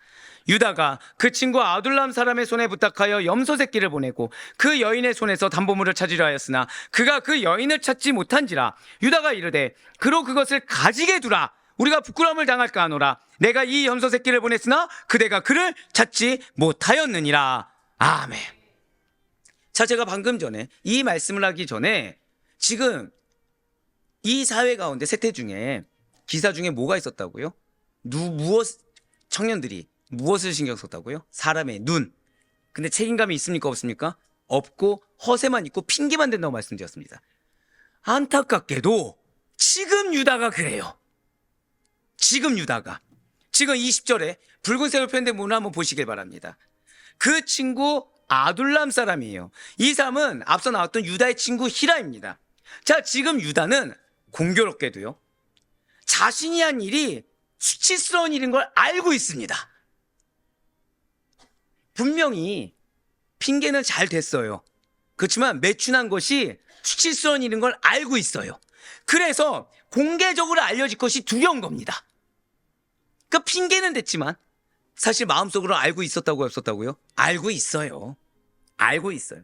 유다가 그 친구 아둘람 사람의 손에 부탁하여 염소 새끼를 보내고 그 여인의 손에서 담보물을 찾으려 하였으나 그가 그 여인을 찾지 못한지라. 유다가 이르되 그로 그것을 가지게 두라. 우리가 부끄러움을 당할까 하노라. 내가 이 염소 새끼를 보냈으나 그대가 그를 찾지 못하였느니라. 아멘. 자, 제가 방금 전에 이 말씀을 하기 전에 지금 이 사회 가운데 세태 중에 기사 중에 뭐가 있었다고요? 청년들이 무엇을 신경 썼다고요? 사람의 눈. 근데 책임감이 있습니까? 없습니까? 없고 허세만 있고 핑계만 된다고 말씀드렸습니다. 안타깝게도 지금 유다가 그래요. 지금 유다가. 지금 20절에 붉은색으로 표현된 문을 한번 보시길 바랍니다. 그 친구 아둘람 사람이에요. 이 사람은 앞서 나왔던 유다의 친구 히라입니다. 자, 지금 유다는 공교롭게도요, 자신이 한 일이 수치스러운 일인 걸 알고 있습니다. 분명히 핑계는 잘 됐어요. 그렇지만 매춘한 것이 수치스러운 일인 걸 알고 있어요. 그래서 공개적으로 알려질 것이 두려운 겁니다. 그 핑계는 됐지만 사실 마음속으로 알고 있었다고요, 없었다고요? 알고 있어요. 알고 있어요.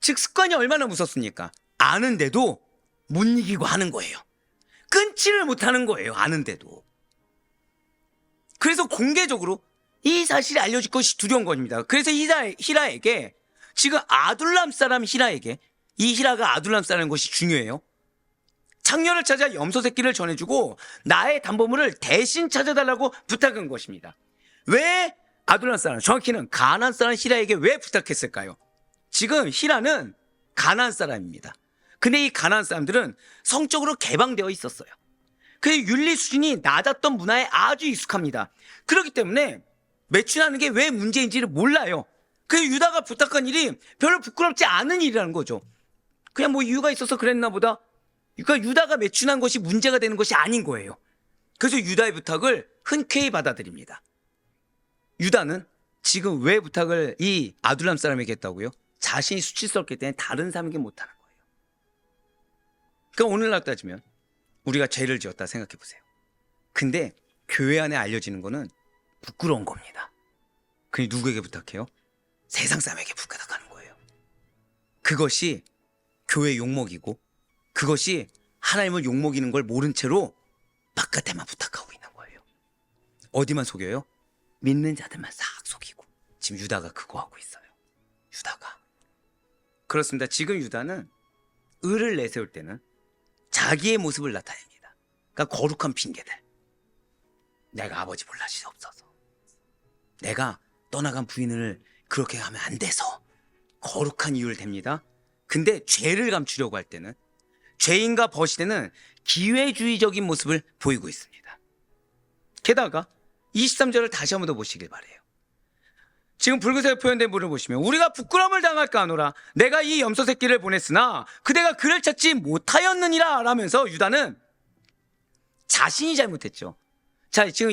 즉 습관이 얼마나 무섭습니까? 아는데도 못 이기고 하는 거예요. 끊지를 못하는 거예요. 아는데도. 그래서 공개적으로 이 사실이 알려질 것이 두려운 겁니다. 그래서 히라에게, 지금 아둘람 사람 히라에게, 이 히라가 아둘람 사람인 것이 중요해요. 창녀를 찾아 염소 새끼를 전해주고 나의 담보물을 대신 찾아달라고 부탁한 것입니다. 왜 아둘람 사람, 정확히는 가나안 사람 히라에게 왜 부탁했을까요? 지금 히라는 가나안 사람입니다. 근데 이 가나안 사람들은 성적으로 개방되어 있었어요. 그 윤리 수준이 낮았던 문화에 아주 익숙합니다. 그렇기 때문에 매춘하는 게 왜 문제인지를 몰라요. 그 유다가 부탁한 일이 별로 부끄럽지 않은 일이라는 거죠. 그냥 뭐 이유가 있어서 그랬나 보다. 그러니까 유다가 매춘한 것이 문제가 되는 것이 아닌 거예요. 그래서 유다의 부탁을 흔쾌히 받아들입니다. 유다는 지금 왜 부탁을 이 아둘람 사람에게 했다고요? 자신이 수치스럽기 때문에 다른 사람에게 못하는 거예요. 그러니까 오늘날 따지면 우리가 죄를 지었다 생각해 보세요. 근데 교회 안에 알려지는 거는 부끄러운 겁니다. 그니 누구에게 부탁해요? 세상 사람에게 부탁하는 거예요. 그것이 교회 욕먹이고 그것이 하나님을 욕먹이는 걸 모른 채로 바깥에만 부탁하고 있는 거예요. 어디만 속여요? 믿는 자들만 싹 속이고. 지금 유다가 그거 하고 있어요. 유다가. 그렇습니다. 지금 유다는 의를 내세울 때는 자기의 모습을 나타냅니다. 그러니까 거룩한 핑계들. 내가 아버지 볼라시 없어서, 내가 떠나간 부인을 그렇게 하면 안 돼서, 거룩한 이유를 댑니다. 근데 죄를 감추려고 할 때는, 죄인과 버시되는 기회주의적인 모습을 보이고 있습니다. 게다가 23절을 다시 한번 더 보시길 바라요. 지금 붉은색 표현된 부분을 보시면 우리가 부끄러움을 당할까 하노라. 내가 이 염소 새끼를 보냈으나 그대가 그를 찾지 못하였느니라 라면서 유다는 자신이 잘못했죠. 자, 지금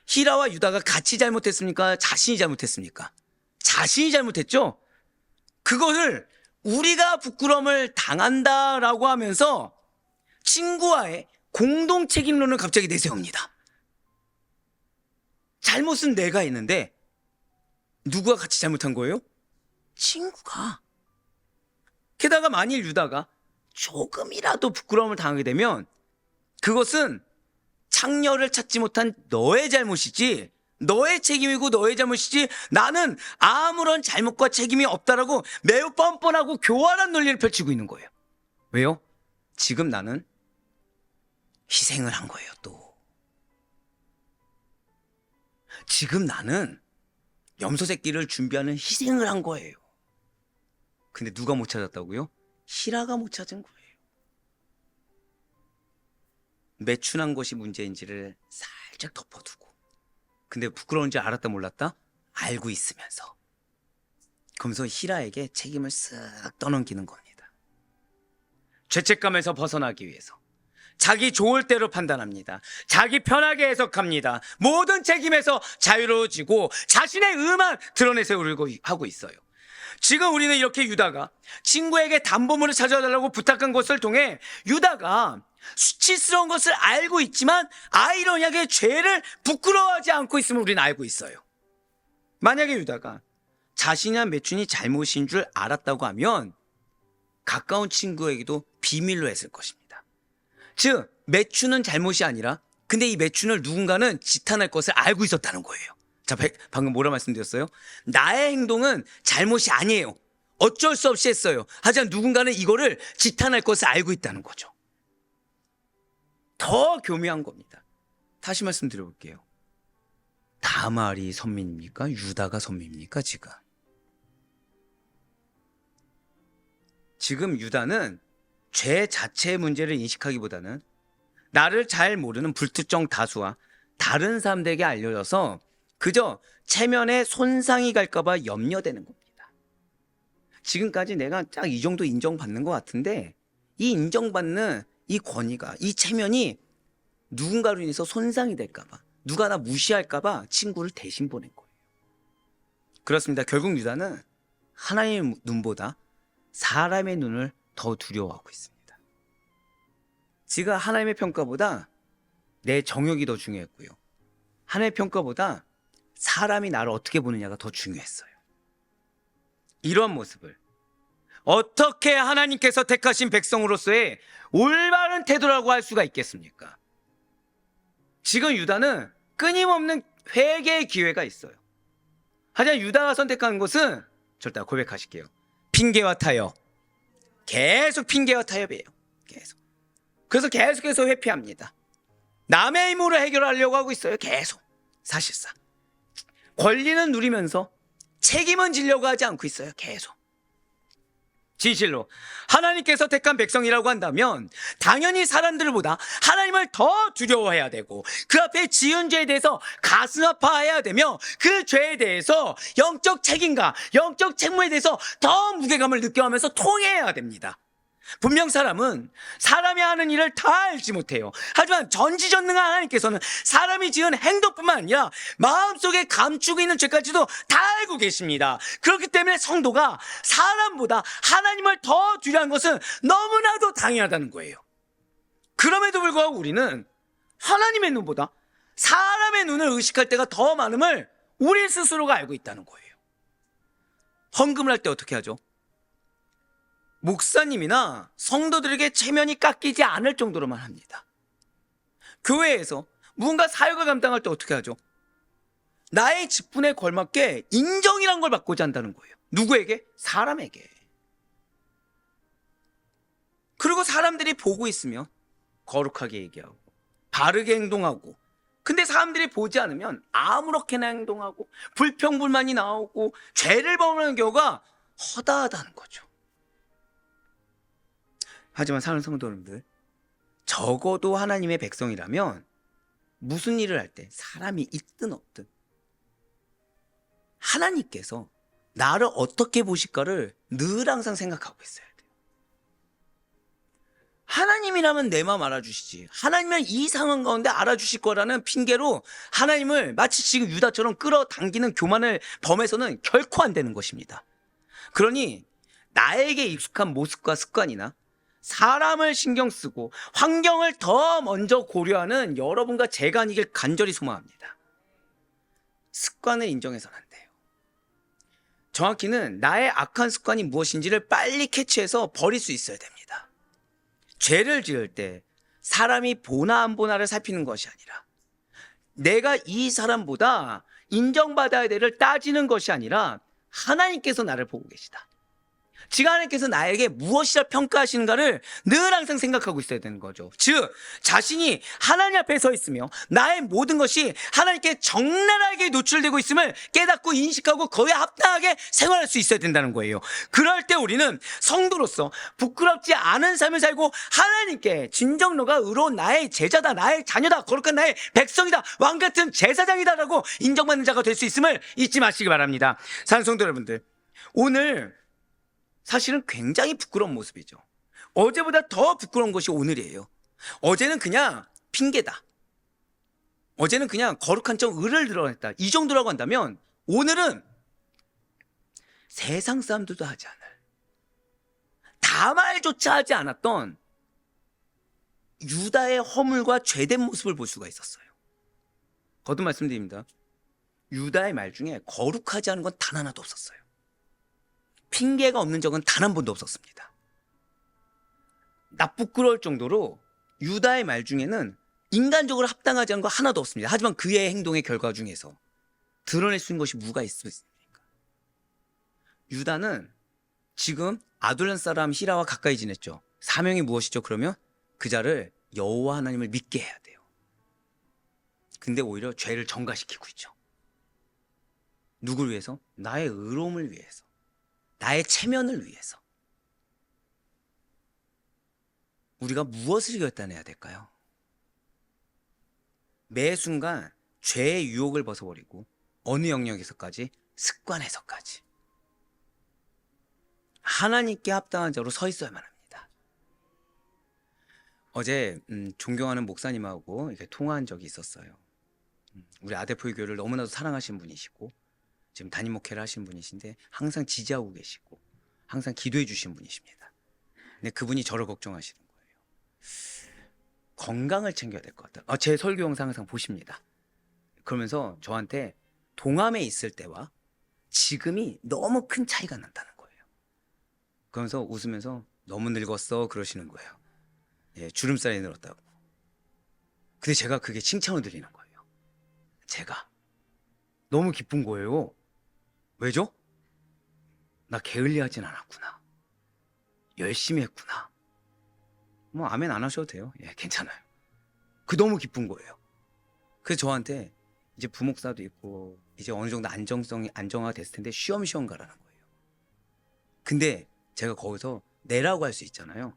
히라와 유다가 같이 잘못했습니까? 자신이 잘못했습니까? 자신이 잘못했죠. 그것을 우리가 부끄러움을 당한다라고 하면서 친구와의 공동 책임론을 갑자기 내세웁니다. 잘못은 내가 했는데 누구가 같이 잘못한 거예요? 친구가. 게다가 만일 유다가 조금이라도 부끄러움을 당하게 되면 그것은 창녀를 찾지 못한 너의 잘못이지, 너의 책임이고 너의 잘못이지, 나는 아무런 잘못과 책임이 없다라고 매우 뻔뻔하고 교활한 논리를 펼치고 있는 거예요. 왜요? 지금 나는 희생을 한 거예요. 또 지금 나는 염소 새끼를 준비하는 희생을 한 거예요. 근데 누가 못 찾았다고요? 히라가 못 찾은 거예요. 매춘한 것이 문제인지를 살짝 덮어두고, 근데 부끄러운지 알았다 몰랐다? 알고 있으면서. 그러면서 히라에게 책임을 쓱 떠넘기는 겁니다. 죄책감에서 벗어나기 위해서 자기 좋을 대로 판단합니다. 자기 편하게 해석합니다. 모든 책임에서 자유로워지고 자신의 의만 드러내 세우려고 하고 있어요. 지금 우리는 이렇게 유다가 친구에게 담보물을 찾아달라고 부탁한 것을 통해 유다가 수치스러운 것을 알고 있지만 아이러니하게 죄를 부끄러워하지 않고 있음을 우리는 알고 있어요. 만약에 유다가 자신이나 매춘이 잘못인 줄 알았다고 하면 가까운 친구에게도 비밀로 했을 것입니다. 즉 매춘은 잘못이 아니라 근데 이 매춘을 누군가는 지탄할 것을 알고 있었다는 거예요. 자, 방금 뭐라 말씀드렸어요? 나의 행동은 잘못이 아니에요. 어쩔 수 없이 했어요. 하지만 누군가는 이거를 지탄할 것을 알고 있다는 거죠. 더 교묘한 겁니다. 다시 말씀드려볼게요. 다말이 선민입니까? 유다가 선민입니까? 지금 유다는 죄 자체의 문제를 인식하기보다는 나를 잘 모르는 불특정 다수와 다른 사람들에게 알려져서 그저 체면에 손상이 갈까봐 염려되는 겁니다. 지금까지 내가 딱 이 정도 인정받는 것 같은데 이 인정받는 이 권위가, 이 체면이 누군가로 인해서 손상이 될까봐, 누가 나 무시할까봐 친구를 대신 보낸 거예요. 그렇습니다. 결국 유다는 하나님의 눈보다 사람의 눈을 더 두려워하고 있습니다. 지가 하나님의 평가보다 내 정욕이 더 중요했고요. 하나님의 평가보다 사람이 나를 어떻게 보느냐가 더 중요했어요. 이러한 모습을 어떻게 하나님께서 택하신 백성으로서의 올바른 태도라고 할 수가 있겠습니까? 지금 유다는 끊임없는 회개의 기회가 있어요. 하지만 유다가 선택한 것은 절대 고백하실게요. 핑계와 타협. 계속 핑계와 타협이에요. 계속. 그래서 계속해서 회피합니다. 남의 힘으로 해결하려고 하고 있어요. 계속. 사실상. 권리는 누리면서 책임은 지려고 하지 않고 있어요. 계속. 진실로 하나님께서 택한 백성이라고 한다면 당연히 사람들보다 하나님을 더 두려워해야 되고 그 앞에 지은 죄에 대해서 가슴 아파해야 되며 그 죄에 대해서 영적 책임과 영적 책무에 대해서 더 무게감을 느껴하면서 통해야 됩니다. 분명 사람은 사람이 하는 일을 다 알지 못해요. 하지만 전지전능한 하나님께서는 사람이 지은 행동뿐만 아니라 마음속에 감추고 있는 죄까지도 다 알고 계십니다. 그렇기 때문에 성도가 사람보다 하나님을 더 두려워한 것은 너무나도 당연하다는 거예요. 그럼에도 불구하고 우리는 하나님의 눈보다 사람의 눈을 의식할 때가 더 많음을 우리 스스로가 알고 있다는 거예요. 헌금을 할 때 어떻게 하죠? 목사님이나 성도들에게 체면이 깎이지 않을 정도로만 합니다. 교회에서 무언가 사역을 감당할 때 어떻게 하죠? 나의 직분에 걸맞게 인정이란 걸 받고자 한다는 거예요. 누구에게? 사람에게. 그리고 사람들이 보고 있으면 거룩하게 얘기하고 바르게 행동하고 근데 사람들이 보지 않으면 아무렇게나 행동하고 불평불만이 나오고 죄를 범하는 경우가 허다하다는 거죠. 하지만 사랑하는 성도 여러분들, 적어도 하나님의 백성이라면 무슨 일을 할 때 사람이 있든 없든 하나님께서 나를 어떻게 보실까를 늘 항상 생각하고 있어야 돼요. 하나님이라면 내 마음 알아주시지, 하나님은 이 상황 가운데 알아주실 거라는 핑계로 하나님을 마치 지금 유다처럼 끌어당기는 교만을 범해서는 결코 안 되는 것입니다. 그러니 나에게 익숙한 모습과 습관이나 사람을 신경 쓰고 환경을 더 먼저 고려하는 여러분과 제가 아니길 간절히 소망합니다. 습관을 인정해서는 안 돼요. 정확히는 나의 악한 습관이 무엇인지를 빨리 캐치해서 버릴 수 있어야 됩니다. 죄를 지을 때 사람이 보나 안 보나를 살피는 것이 아니라 내가 이 사람보다 인정받아야 될을 따지는 것이 아니라 하나님께서 나를 보고 계시다. 지금 하나님께서 나에게 무엇이라 평가하시는가를 늘 항상 생각하고 있어야 되는 거죠. 즉 자신이 하나님 앞에 서 있으며 나의 모든 것이 하나님께 적나라하게 노출되고 있음을 깨닫고 인식하고 거기에 합당하게 생활할 수 있어야 된다는 거예요. 그럴 때 우리는 성도로서 부끄럽지 않은 삶을 살고 하나님께 진정 너가 의로운 나의 제자다, 나의 자녀다, 거룩한 나의 백성이다, 왕같은 제사장이다라고 인정받는 자가 될 수 있음을 잊지 마시기 바랍니다. 사랑하는 성도 여러분들, 오늘 사실은 굉장히 부끄러운 모습이죠. 어제보다 더 부끄러운 것이 오늘이에요. 어제는 그냥 핑계다. 어제는 그냥 거룩한 척 을을 드러냈다. 이 정도라고 한다면 오늘은 세상 사람들도 하지 않을, 다말조차 하지 않았던 유다의 허물과 죄된 모습을 볼 수가 있었어요. 거듭 말씀드립니다. 유다의 말 중에 거룩하지 않은 건 단 하나도 없었어요. 핑계가 없는 적은 단 한 번도 없었습니다. 나쁘끄러울 정도로 유다의 말 중에는 인간적으로 합당하지 않은 거 하나도 없습니다. 하지만 그의 행동의 결과 중에서 드러낼 수 있는 것이 뭐가 있습니까? 유다는 지금 아둘람 사람 히라와 가까이 지냈죠. 사명이 무엇이죠? 그러면 그 자를 여호와 하나님을 믿게 해야 돼요. 근데 오히려 죄를 전가시키고 있죠. 누굴 위해서? 나의 의로움을 위해서, 나의 체면을 위해서. 우리가 무엇을 결단해야 될까요? 매 순간 죄의 유혹을 벗어버리고 어느 영역에서까지? 습관에서까지 하나님께 합당한 자로 서 있어야만 합니다. 어제 존경하는 목사님하고 이렇게 통화한 적이 있었어요. 우리 아데포이 교회를 너무나도 사랑하시는 분이시고 지금 담임 목회를 하시는 분이신데 항상 지지하고 계시고 항상 기도해 주시는 분이십니다. 근데 그분이 저를 걱정하시는 거예요. 건강을 챙겨야 될 것 같다. 제 설교 영상 항상 보십니다. 그러면서 저한테 동암에 있을 때와 지금이 너무 큰 차이가 난다는 거예요. 그러면서 웃으면서 너무 늙었어 그러시는 거예요. 예, 주름살이 늘었다고. 근데 제가 그게 칭찬을 드리는 거예요. 제가 너무 기쁜 거예요. 왜죠? 나 게을리하진 않았구나. 열심히 했구나. 뭐 아멘 안 하셔도 돼요. 예, 괜찮아요. 그 너무 기쁜 거예요. 그래서 저한테 이제 부목사도 있고 이제 어느 정도 안정화가 됐을 텐데 쉬엄쉬엄 가라는 거예요. 근데 제가 거기서 내라고 할 수 있잖아요.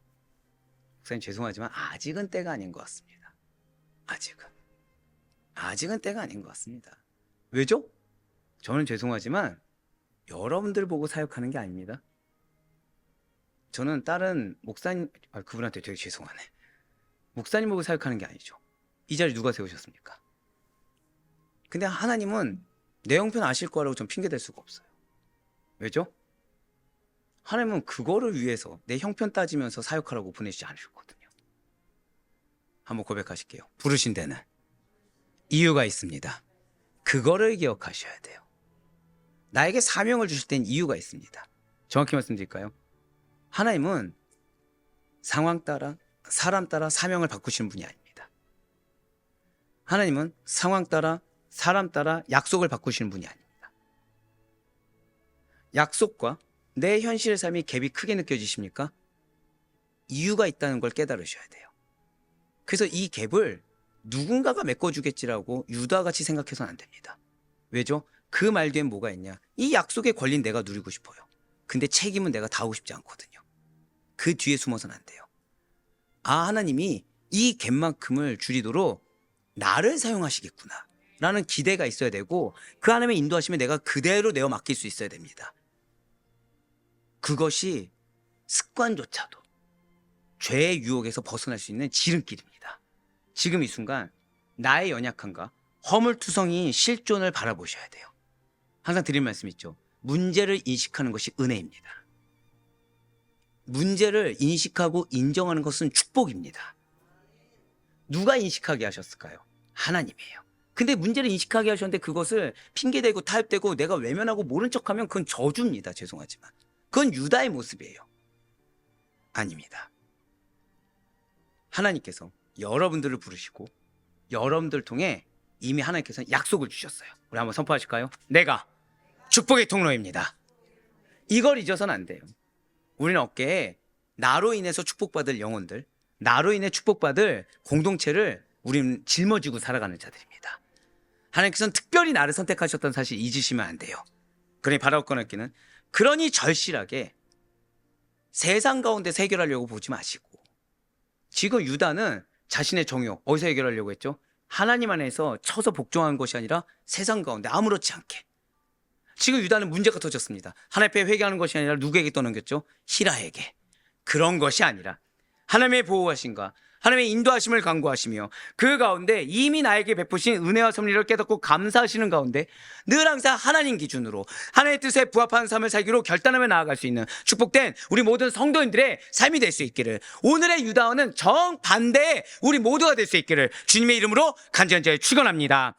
목사님 죄송하지만 아직은 때가 아닌 것 같습니다. 아직은 때가 아닌 것 같습니다. 왜죠? 저는 죄송하지만 여러분들 보고 사역하는 게 아닙니다. 저는 다른 목사님, 그분한테 되게 죄송하네. 목사님 보고 사역하는 게 아니죠. 이 자리 누가 세우셨습니까? 근데 하나님은 내 형편 아실 거라고 전 핑계댈 수가 없어요. 왜죠? 하나님은 그거를 위해서 내 형편 따지면서 사역하라고 보내시지 않으셨거든요. 한번 고백하실게요. 부르신 데는 이유가 있습니다. 그거를 기억하셔야 돼요. 나에게 사명을 주실 땐 이유가 있습니다. 정확히 말씀드릴까요? 하나님은 상황 따라 사람 따라 사명을 바꾸시는 분이 아닙니다. 하나님은 상황 따라 사람 따라 약속을 바꾸시는 분이 아닙니다. 약속과 내 현실의 삶이 갭이 크게 느껴지십니까? 이유가 있다는 걸 깨달으셔야 돼요. 그래서 이 갭을 누군가가 메꿔주겠지라고 유다같이 생각해서는 안 됩니다. 왜죠? 그 말 뒤엔 뭐가 있냐? 이 약속의 권리는 내가 누리고 싶어요. 근데 책임은 내가 다하고 싶지 않거든요. 그 뒤에 숨어서는 안 돼요. 하나님이 이 갭만큼을 줄이도록 나를 사용하시겠구나 라는 기대가 있어야 되고 그 하나님의 인도하시면 내가 그대로 내어 맡길 수 있어야 됩니다. 그것이 습관조차도 죄의 유혹에서 벗어날 수 있는 지름길입니다. 지금 이 순간 나의 연약함과 허물투성이 실존을 바라보셔야 돼요. 항상 드린 말씀 있죠. 문제를 인식하는 것이 은혜입니다. 문제를 인식하고 인정하는 것은 축복입니다. 누가 인식하게 하셨을까요? 하나님이에요. 근데 문제를 인식하게 하셨는데 그것을 핑계대고 타협되고 내가 외면하고 모른 척하면 그건 저주입니다. 죄송하지만 그건 유다의 모습이에요. 아닙니다. 하나님께서 여러분들을 부르시고 여러분들 통해 이미 하나님께서 약속을 주셨어요. 우리 한번 선포하실까요? 내가 축복의 통로입니다. 이걸 잊어서는 안 돼요. 우리는 어깨에 나로 인해서 축복받을 영혼들, 나로 인해 축복받을 공동체를 우리는 짊어지고 살아가는 자들입니다. 하나님께서는 특별히 나를 선택하셨다는 사실 잊으시면 안 돼요. 그러니 바라볼 꺼냈기는 그러니 절실하게 세상 가운데서 해결하려고 보지 마시고 지금 유다는 자신의 정욕 어디서 해결하려고 했죠? 하나님 안에서 쳐서 복종한 것이 아니라 세상 가운데 아무렇지 않게 지금 유다는 문제가 터졌습니다. 하나님 앞에 회개하는 것이 아니라 누구에게 떠넘겼죠? 히라에게. 그런 것이 아니라 하나님의 보호하심과 하나님의 인도하심을 간구하시며 그 가운데 이미 나에게 베푸신 은혜와 섭리를 깨닫고 감사하시는 가운데 늘 항상 하나님 기준으로 하나님의 뜻에 부합하는 삶을 살기로 결단하며 나아갈 수 있는 축복된 우리 모든 성도인들의 삶이 될 수 있기를, 오늘의 유다와는 정반대의 우리 모두가 될 수 있기를 주님의 이름으로 간절히 축원합니다.